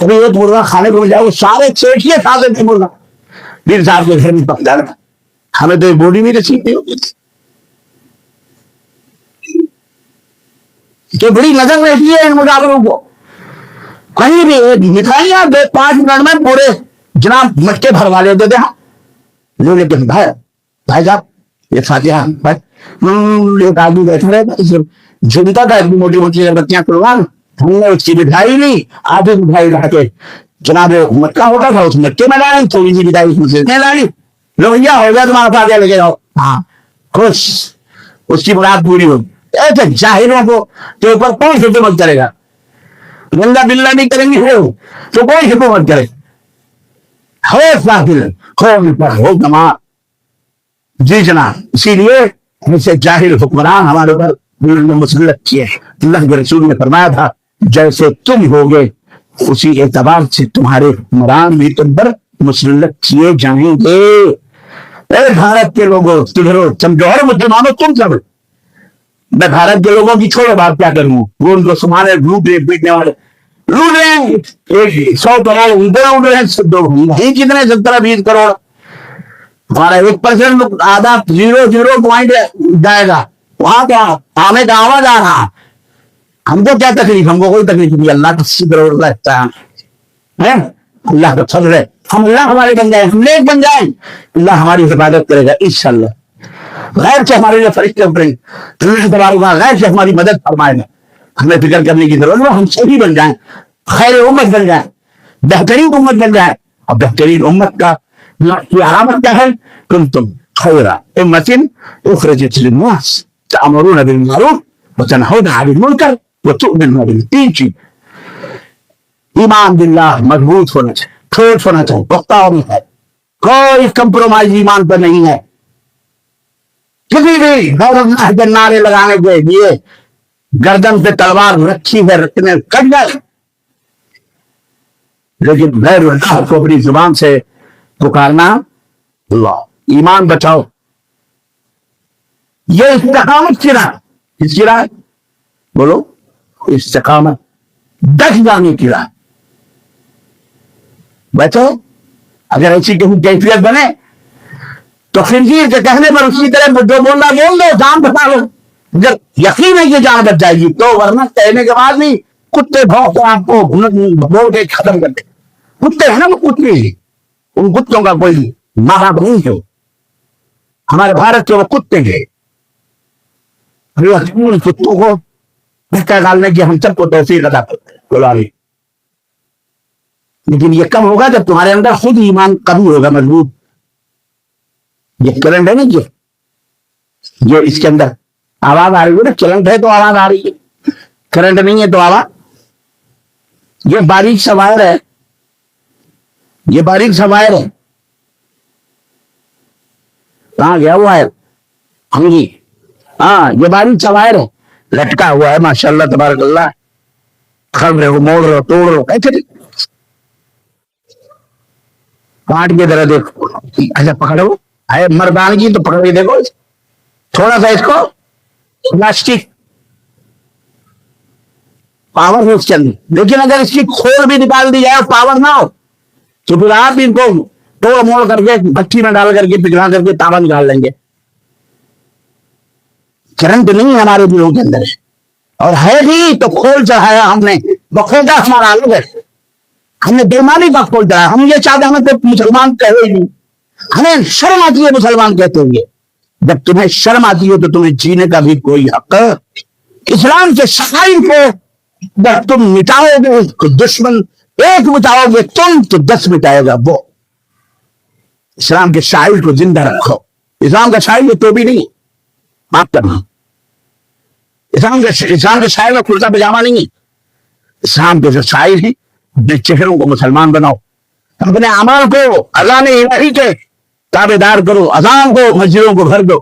کبھی ایک مرغا کھانے کو مل جائے وہ سارے چیٹیاں کھا دیتے مرغا پیر صاحب کے گھر میں پک جانا. ہمیں تو بوڈی نہیں نصیب نہیں ہوتی کہ بڑی نظر رہتی ہے ان مجاوروں کو. کہیں بھی مٹھائیاں 5 منٹ میں پورے جناب مٹکے بھروا لیتے تھے. ہم لیکن بھائی صاحب یہ فاتحہ ایک آدمی بیٹھا رہتا جھنتا تھا اتنی موٹی موٹی بتیاں کھلوان. ہم نے اس کی مٹھائی لی آدھی مٹھائی لا کے جناب مٹکا ہوتا تھا اس مٹکے میں ڈالی تھوڑی سی مٹھائی اس میں ڈالی لوہیا ہو گیا تمہارا فاتحہ لے کے جاؤ. ہاں خوش اس کی مراد پوری ہوگی. ایسے جاہلوں کو کے اوپر کون حکومت کرے گا؟ گندا بلا نہیں کریں گے تو کوئی حکومت کرے ہو گما. جی جناب اسی لیے ایسے جاہل حکمران ہمارے اوپر مسلط کیے. اللہ کے رسول نے فرمایا تھا جیسے تم ہوگے اسی اعتبار سے تمہارے حکمران بھی تم پر مسلط کیے جائیں گے. اے بھارت کے لوگوں سدھرو سمجھو اور مسلمانوں تم سب. میں بھارت کے لوگوں کی چھوڑو بات کیا کروں وہ ان کو سمانے لوٹ رہے پیٹنے والے لوٹ رہے ہیں 100 کروڑ اڑ رہے ہیں کتنے 17-20 کروڑ. ہمارا 1% آدھا 0.0 پوائنٹ جائے گا وہاں کیا ہمیں کا آواز آ رہا. ہم کو کیا تکلیف ہم کو کوئی تکلیف نہیں. اللہ کا 80 کروڑ رہتا ہے اللہ کا فضل ہے. ہم اللہ ہمارے بن جائیں ہم نیک بن جائیں اللہ ہماری حفاظت کرے گا انشاءاللہ. غیر سے ہمارے لیے فرشتے اتریں گے غیر سے ہماری مدد فرمائے گا. ہمیں فکر کرنے کی ضرورت ہے ہم صحیح بن جائیں خیر امت بن جائیں بہترین امت بن جائیں. اور بہترین امت کا علامت کیا ہے؟ کنتم خیر امۃ اخرجت للناس تأمرون بالمعروف وتنہون عن المنکر وتؤمنون باللہ. 3 چیز ایمان باللہ مضبوط ہونا چاہیے ٹھوس ہونا چاہیے پختہ ہونا چاہیے. کوئی کمپرومائز ایمان پر نہیں ہے. کسی بھی غیر اللہ کے نعرے لگانے کے لیے گردن پہ تلوار رکھی ہے رکھنے کٹ گئے لیکن غیر اللہ کو اپنی زبان سے پکارنا اللہ ایمان بچاؤ. یہ استقامت کی راہ کس کی راہ بولو استقامت دکھ جانے کی راہ. بیٹھو اگر ایسی کہیں کیفیت بنے تو خنزیر کے کہنے پر اسی طرح جو بولنا بول دو جان بتا لو. اگر یقین ہے کہ جان بچ جائے گی تو ورنہ کہنے کے بعد بھی کتے بھونک کو آپ کو بول کے ختم کر دے. کتے ہیں نا وہ کتے ان کتوں کا کوئی ماں باپ نہیں ہے. ہمارے بھارت کے وہ کتے ہیں کتوں کو دھکا ڈالنے کی ہم سب کو توفیق عطا کرے. لیکن یہ کم ہوگا جب تمہارے اندر خود ایمان قوی ہوگا مضبوط. یہ کرنٹ ہے نا جو اس کے اندر آواز آ رہی ہے نا کرنٹ ہے تو آواز آ رہی ہے کرنٹ نہیں ہے تو آواز. یہ باریک سا وائر ہے یہ باریک سا وائر ہے. کہاں گیا وہ وائر؟ ہم جی ہاں یہ باریک سا وائر ہے لٹکا ہوا ہے ماشاءاللہ تبارک اللہ. کھڑ رہے ہو موڑ رہے ہو توڑ رہے ہو ایسے کاٹ کے ذرا دیکھو ایسا پکڑو ہے مردانگی تو پکڑ کے دیکھو تھوڑا سا اس کو پلاسٹک پاور ہے اس کے اندر. لیکن اگر اس کی کھول بھی نکال دی جائے پاور نہ ہو تو پھر آپ ان کو توڑ موڑ کر کے بچی میں ڈال کر کے پگھلا کر کے تاوا نکال لیں گے. کرنٹ نہیں ہمارے دلوں کے اندر ہے اور ہے بھی تو کھول چڑھایا ہم نے. بخوٹا ہمارا الگ ہے ہم نے بےمانی کا کھول چڑھایا. ہم یہ چاہتے ہمیں تو مسلمان کہے ہی نہیں. ہمیں شرم آتی ہے مسلمان کہتے ہوئے. جب تمہیں شرم آتی ہے تو تمہیں جینے کا بھی کوئی حق. اسلام کے شعائر کو جب تم مٹاؤ گے تو دشمن ایک مٹاؤ گے تم تو 10 مٹائے گا وہ. اسلام کے شاعر کو زندہ رکھو. اسلام کا شاعر یہ تو بھی نہیں معاف کرنا. اسلام کے شاعر میں کرتا پجامہ نہیں ہے. اسلام کے جو شاعر ہیں اپنے چہروں کو مسلمان بناؤ اپنے اعمال کو اذان الہی کے تابع دار کرو. اذان کو مسجدوں کو بھر دو.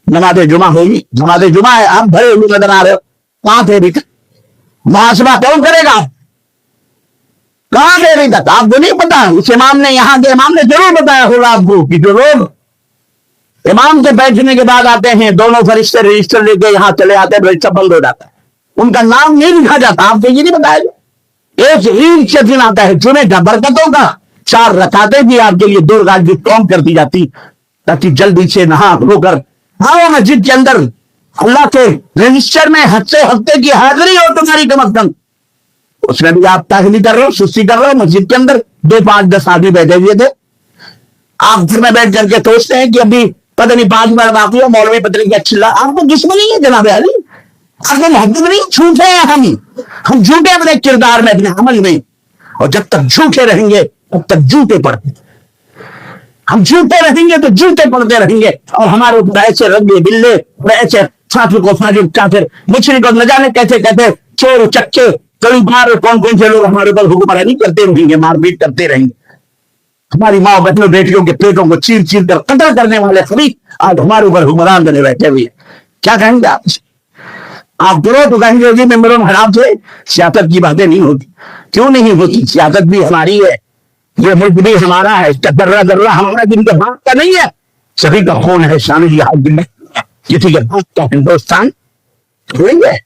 نماز جمعہ ہوگی نماز جمعہ ہے آپ بھرے ہوئے نظر آ رہے ہو کہاں تھے ابھی تک؟ محاسبہ کون کرے گا؟ کہاں تھے ابھی تک؟ آپ کو نہیں پتا. اس امام نے یہاں کے امام نے ضرور بتایا ہوگا آپ کو کہ جو لوگ امام کے بیٹھنے کے بعد آتے ہیں دونوں فرشتے رجسٹر لے کے یہاں چلے آتے ہیں رجسٹر بند ہو جاتا ہے ان کا نام نہیں لکھا جاتا. آپ کو یہ نہیں بتایا ایک عید کے دن آتا ہے جمعے کا برکتوں کا، 4 رکعتیں بھی آپ کے لیے 2 رکعت کی کم کر دی جاتی تاکہ جلدی سے نہا ہو کر آؤ مسجد کے اندر، اللہ کے رجسٹر میں ہفتے کی حاضری ہو تمہاری کم از کم، اس میں بھی آپ تاخلی کر رہے ہو، سستی کر رہے ہو۔ مسجد کے اندر 2 5 10 آدمی بیٹھے ہوئے تھے، آپ گھر میں بیٹھ کر کے سوچتے ہیں کہ ابھی پتہ نہیں 5 منٹ باقی ہو، مولوی پتہ نہیں کیا چلا، آپ کو دشمنی ہے جناب علی، اصل حد نہیں، جھوٹے ہیں ہم جھوٹے اپنے کردار میں، اپنے عمل میں، اور جب تک جھوٹے رہیں گے تب تک جھوٹے پڑتے، ہم جھوٹے رہیں گے تو جھوٹے پڑتے رہیں گے، اور ہمارے اوپر ایسے رنگے بلے اور ایسے فاسق و فاجر کافر مشرک اور نہ جانے کیسے کیسے چور چکے کئی بار کون سے لوگ ہمارے اوپر حکمرانی کرتے رہیں گے، مار پیٹ کرتے رہیں گے، ہماری ماں بہنوں بیٹیوں کے پیٹوں کو چیر چیر کر قتل کرنے والے خبیث آج ہمارے اوپر حکمران بنے بیٹھے ہوئے ہیں۔ کیا کہیں گے آپ کرو تو کہیں گے جی ممبروں حرام سے سیاست کی باتیں نہیں ہوتی، کیوں نہیں ہوتی؟ سیاست بھی ہماری ہے، یہ ملک بھی ہمارا ہے، اس کا ذرہ ذرہ ہمارا، جن کے ہاتھ کا نہیں ہے، سبھی کا خون ہے، شان جہاد میں کسی کے ہاتھ کا ہندوستان تھوڑی ہے۔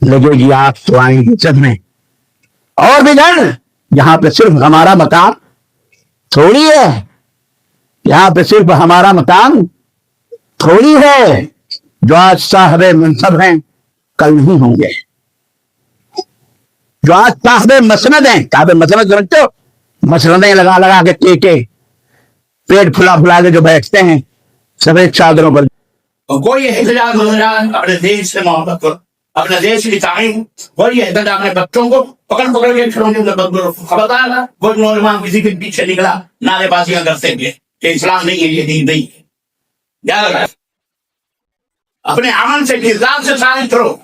لگے گی آپ تو آئیں گے جد میں، اور بھی ڈر، یہاں پہ صرف ہمارا مقام تھوڑی ہے، یہاں پہ صرف ہمارا مقام تھوڑی ہے، جو آج صاحب منصب ہیں کل نہیں ہوں گے، جو آج صاحب مسند ہیں، صاحب مسند سمجھتے ہو؟ مسندیں لگا لگا کے ٹیکے پیٹ پھلا پھلا کے جو بیٹھتے ہیں سفید چادروں پر، کوئی احتجاج ہو رہا ہے اپنے دیش سے محبت کرو، اپنے دیش کی تعلیم، وہی احتجاج اپنے بچوں کو پکڑ پکڑ کے کھلونے خبردار ہے، کوئی نوجوان کسی کے پیچھے نکلا نعرے بازیاں کرتے ہوئے کہ اسلام نہیں ہے، یہ دین نہیں ہے، یاد رکھیں اپنے عمل سے کردار سے ثابت کرو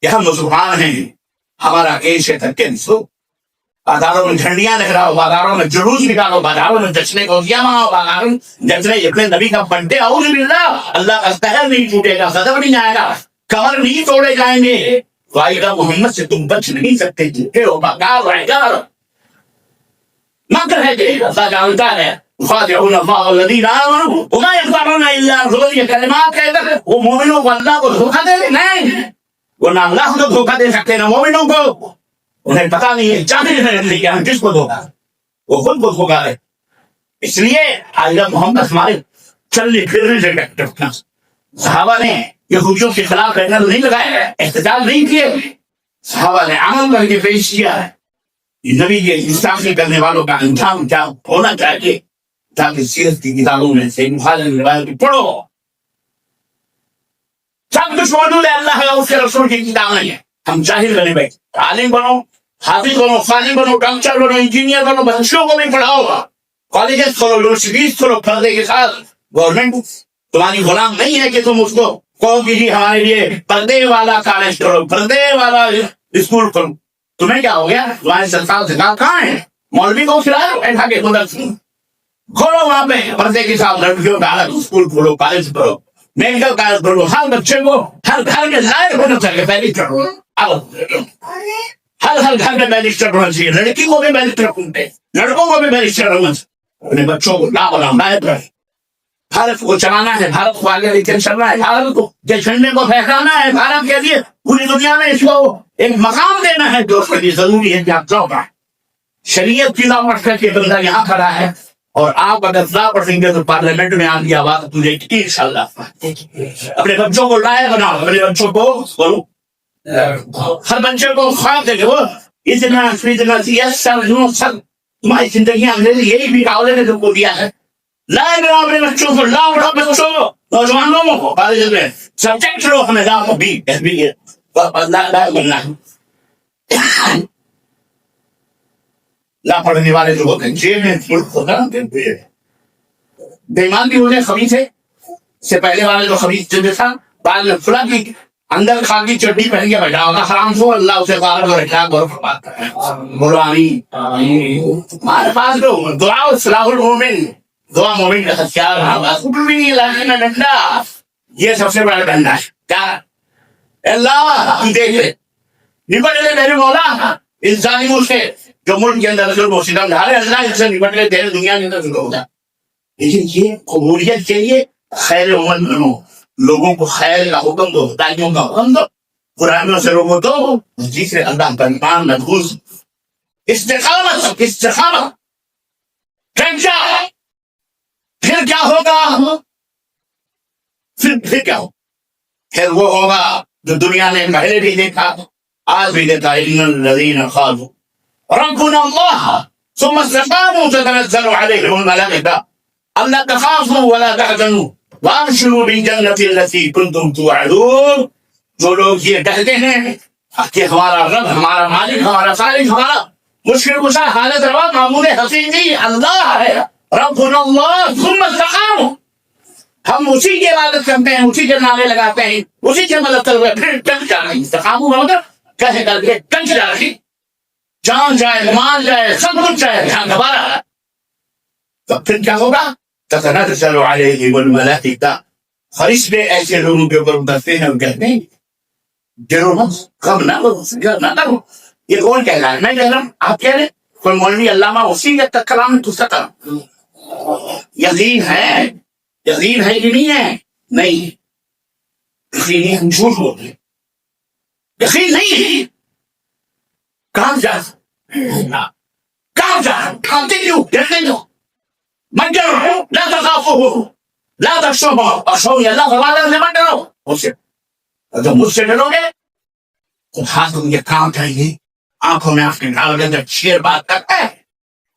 کہ ہم مسلمان ہیں، ہمارا دیش ہے ترکن سو، بازاروں میں جھنڈیاں لہراؤ، بازاروں میں جلوس نکالو، بازاروں میں جشن غوثیہ مناؤ، بازاروں میں جشن اپنے نبی کا بنتے، اعوذ باللہ، اللہ کا قہر نہیں ٹوٹے گا، غضب نہیں آئے گا، کمر نہیں توڑے جائیں گے، وائدہ محمد سے تم بچ نہیں سکتے، جھوٹے ہو، بکار رہے گا، مکر ہے کہ اللہ جانتا ہے، خادعون اللہ الذین آمنوا وما یخدعون الا انفسهم، یہ کلمات کہہ کر وہ مومنوں کو اللہ کو دھوکہ دے نہیں، وہ نہ اللہ کو دھوکہ دے سکتے نہ مومنوں کو، انہیں پتا نہیں ہے جاہل ہے کہ ہم کس کو دھوکہ، وہ خود کو دھوکہ دے، اس لیے حضرت محمد ہمارے چلنے پھرنے سے ڈرنا، صحابہ نے یہودیوں کے خلاف بینر نہیں لگائے، احتجاج نہیں کیے، صحابہ نے عمل کر کے پیش کیا ہے، نبی کے گستاخی کرنے والوں کا انجام کیا ہونا چاہیے، تاکہ سیرت کی کتابوں میں سے مخالف روایت پڑھو، سب کچھ موجود ہے اللہ کا اس کے رسول کی کتابیں ہیں، ہم جاہل بنے بیٹھے، عالم بنو، حافظ بنو، خالم بنو، ڈاکٹر بنو، انجینئر بنو، بچوں کو بھی پڑھاؤ، کالجز کھولو، یونیورسٹیز کھولو، پردے کے ساتھ، گورنمنٹ تمہاری غلام نہیں ہے کہ تم اس کو کہو کہ جی ہمارے لیے پردے والا کالج کرو، پردے والا اسکول کرو، تمہیں کیا ہو گیا؟ تمہارے سرکار زکات کہاں ہے؟ مولوی کو کھلاؤ بیٹھا کے مدرسے کھولو، وہاں پہ پردے کے ساتھ لڑکیوں کا الگ اسکول کھولو، کالج کرو، میڈیکل کالج کرو، ہر بچے کو ہر گھر میں لائق ہونا چاہیے، بیرسٹر ہر گھر میں بیرسٹر ہونا چاہیے، لڑکی کو بھی بیرسٹر ہوتے، لڑکوں کو بھی بیرسٹر ہونا چاہیے، اپنے بچوں کو لا بنا لائق رہے، بھارت کو چلانا ہے، بھارت کو آگے لے کے چلنا ہے، بھارت کو جھنڈے کو پھیلانا ہے، بھارت کے لیے پوری دنیا میں اس کو ایک مقام دینا ہے جو اس کے لیے ضروری ہے کہ آپ جاؤ گا، شریعت کی لا کر کے بندہ یہاں کھڑا ہے، اور آپ اگر لا پڑھیں گے تو پارلیمنٹ میں آنے کی آواز تجھے انشاءاللہ، اپنے بچوں کو لائق بناؤ، اپنے بچوں کو بولو، ہر بچے کو خواب دے گے، وہ اتنا سر تمہاری زندگی انگریزی یہی بھی کاولے نے تم کو دیا ہے، لائق بناؤ اپنے بچوں کو، لا بڑھاؤ بچوں کو، نوجوان لوگوں کو، کالج میں سبجیکٹ لو، ہمیں لا کو بھی لائق بننا ہے، لا پڑھنے والے جو ہوتے ہیں جیل میں ملک ہوتا ہے، بےمان بھی ہوتے ہیں، خبیث ہے، اس سے پہلے والے جو خبیث جلد تھا، بعد میں کھلا کی اندر خاکی چڈی پہن کے بیٹھا ہوگا، حرام سو اللہ اسے غالب اور اخلاق غور فرماتا ہے، بولو آمین، ہمارے پاس جو دعا صلاح المومن، دعا مومن کا ہتھیار، بھی علاقے میں ڈنڈا، یہ سب سے بڑا ڈنڈا ہے، کیا اللہ تو دیکھ لے، نپٹ لے میرے مولا اس ظالموں سے جو ملک کے اندر ظلم و ستم ڈھا رہے، اللہ اس سے نپٹ لے، تیرے دنیا کے اندر ظلم ہوگا، لیکن یہ قبولیت کے لیے خیر امت بنو، لوگوں کو خیر کا حکم دو، ہدایتوں کا حکم دو، قرآنوں سے روکو تو تیسرے اللہ کا ایمان محفوظ. استقامت استقامت. پھر کیا ہوگا؟ پھر کیا ہوگا؟ پھر وہ ہوگا جو دنیا نے پہلے بھی دیکھا آج بھی دیکھا. ان الذین قالوا ربنا اللہ ثم استقاموا تتنزل علیہم الملائکہ الا تخافوا ولا تحزنوا وابشروا بالجنۃ التي كنتم توعدون. جو لوگ یہ کہتے ہیں کہ ہمارا رب، ہمارا مالک، ہمارا خالق، ہمارا مشکل کشا، حالت روا، معمول حقیقی اللہ ہے، ربنا اللہ ثم استقاموا، ہم اسی کی عبادت کرتے ہیں، اسی کے نعرے لگاتے ہیں، اسی کے مدد کرتے ہیں، پھر ٹک جا رہی. استقاموا مطلب کہے کر کے ٹک جا رہی، جان جائے، مال جائے، سب کچھ جائے، جہاں گھبارا. تو پھر کیا ہوگا؟ تتنزل علیہم الملائکہ، فرشتے پہ ایسے لوگوں کے اوپر اترتے ہیں اور کہتے ہیں ڈرو مت، غم نہ کرو، فکر نہ کرو. یہ کون کہہ رہا ہے؟ میں کہہ رہا ہوں، آپ کہہ رہے کوئی مولوی علامہ اسی کا کلام دوسرا کلام. یقین ہے، یقین ہے کہ نہیں ہے؟ نہیں، یقین ہے، ہم جھوٹ بول رہے ہیں. یقین نہیں ہے، کہاں جا کہاں جا کھاتے کیوں ڈرتے کیوں؟ من ڈرو لا تخافوا لا تخشوا اخشوني اللہ تعالیٰ سے مت ڈرو. مجھ سے اگر مجھ سے ڈرو گے تو ہاتھ میں کام چاہیے، آنکھوں میں آپ کے ڈال کے جب شیر بات کرتا ہے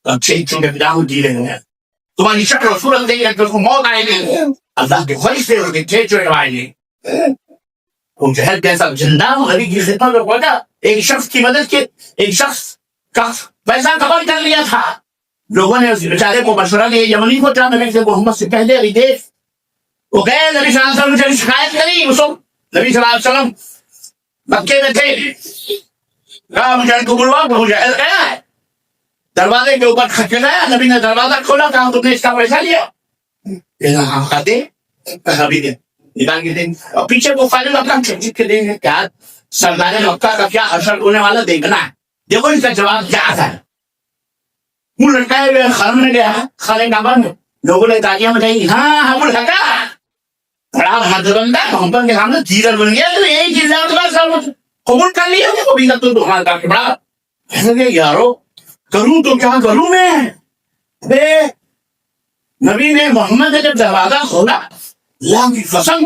تو اچھے چونکہ بداؤں جی رہے ہیں، تمہاری شکل و صورت دیکھ کر کو موت آئے گی، اللہ کے فرشتے ہو کے چھ چوڑے آئے گی. وہ جہل کیسا زندہ نبی کی خدمت میں پہنچا، ایک شخص کی مدد کے، ایک شخص کا پیسہ قبول کر لیا تھا. لوگوں نے اس بیچارے کو مشورہ دیا، یمنی کو چاہ نبی سے محمد سے پہلے ابھی دیکھ. وہ گئے نبی صلی اللہ علیہ وسلم سے شکایت کری. اس وقت نبی صلی اللہ علیہ وسلم مکے میں تھے. کہا مجھے کو بلوا، ابو جہل گیا ہے. دروازے کے اوپر کھٹکھٹایا، نبی نے دروازہ کھولا، کہا تم نے اس کا پیسہ لیا؟ کہا ہاں. کہا دے، کہا بھی دے، نکال کے دیں. اور پیچھے وہ فائنل اپنا کھینچ کے دیں گے. کیا سردار مکہ کا کیا اثر ہونے والا دیکھنا ہے. دیکھو اس کا جواب کیا تھا. منہ لٹکائے ہوئے خرم میں گیا، خانے کعبہ میں لوگوں نے تالیاں بجائی. ہاں ہم لگا بڑا حد بندہ محمد کے سامنے جیرل بن گیا. ایک چیز قبول کر لیا وہ بھی تو تمہارا کافی بڑا. کہنے لگے یارو کروں تو کیا کروں میں. نبی نے محمد نے جب دروازہ کھولا، اللہ کی قسم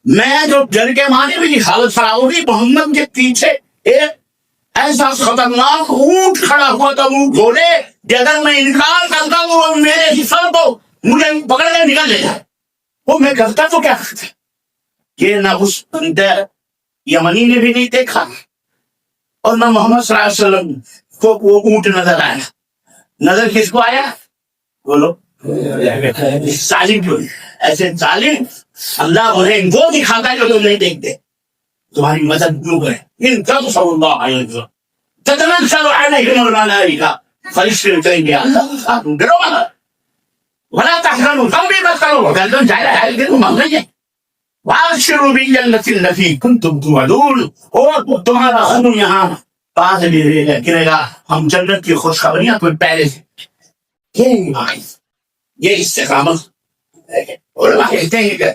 میں جو ڈر کے مارے میری حالت خراب ہوگی. محمد کے پیچھے ایک ایسا خطرناک اونٹ کھڑا ہوا تھا منہ کھولے کہ اگر میں انکار کرتا ہوں وہ میرے حصہ کو مجھے پکڑ کے نکل لے جائے. وہ میں کرتا تو کیا کرتا کہ نہ اس بندہ یمنی نے بھی نہیں دیکھا اور نہ محمد صلی اللہ علیہ وسلم کو وہ اونٹ نظر آیا. نظر کس کو آیا؟ بولو ظالم کو. ایسے ظالم اللہ انہیں وہ دکھاتا ہے جو تم نہیں دیکھتے. تمہاری مدد کیوں کرے؟ ان تنصروا اللہ علیہ وسلم تتنزل علیہم الملائکہ، فرشتے کہیں گے اللہ ڈرو مت ولا تحزنوا، غم بھی مت کرو، گردن جائے ہے کہ تم نہیں ہے. وابشروا بالجنۃ التي كنتم توعدون، اور تمہارا خون یہاں پاس بھی گرے گا، ہم جنت کی خوشخبریاں تمہیں پہلے سے. یہ استقامت. علماء کہتے ہیں کہ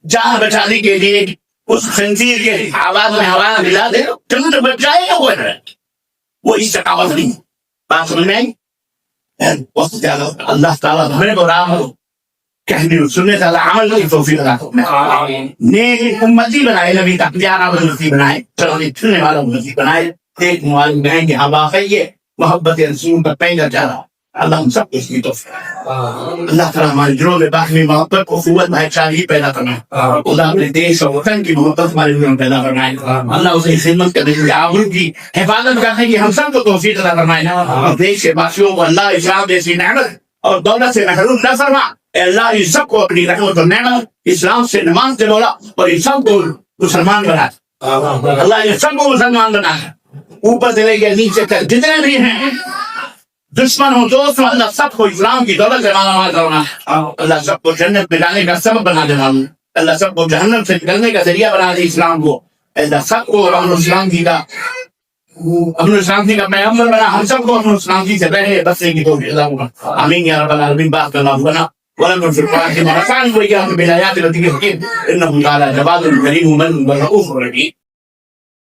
جان بچانے کے لیے اس خنزیر کے آواز میں ہوا ملا دے تم تو بچ جائے گا. وہ استقامت نہیں. بات سمجھ میں آئی؟ وقت زیادہ اللہ تعالیٰ ہمیں کو راہ ہو کہنے اور سننے تعالیٰ عمل کی توفیق عطا فرمائے. نیک امتی بنائے، نبی کا پیارا امتی بنائے، چلنے چلنے والا امتی بنائے. ایک معلوم بہن کہ ہم واقعی یہ محبت رسول کا پہلا چارہ. اللہ ہم سب کو اس کی توفیق. اللہ تعالیٰ ہمارے دلوں میں باقی محبت کو قوت بھائی پیدا کرنا. اللہ اپنے دیش اور وطن کی محبت ہمارے دلوں میں پیدا کرنا. اللہ اسے خدمت کرنے کی، آبرو کی حفاظت کرنے کی ہم سب کو توفیق عطا فرمائے. اور دیش کے باشیوں کو اللہ اسلام جیسی نعمت اور دولت سے محروم نہ فرما. اے اللہ اس سب کو اپنی رحمت اور نعمت اسلام سے نماز سے بولا اور ان سب کو مسلمان بنا. اللہ یہ سب کو مسلمان بنا. اوپر سے لے کے نیچے تک جتنے بھی ہیں دشمن ہو دوست ہو، اللہ سب کو اسلام کی دولت سے مالا کرنا. اللہ سب کو جنت میں جانے کا سبب بنا دینا. اللہ سب کو جہنم سے نکلنے کا ذریعہ بنا دے اسلام کو. اللہ سب کو امن اسلام کی کا پیغمبر بنا. ہم سب کو امن اسلام کی سے رہے بسنے کی توفیق عطا فرما. آمین یا رب العالمین. بات کرنا بنا ولم في القرآن في مرسان وإياهم بالآيات التي تحكيم إنه تعالى جواد كريم من رؤوف رحيم.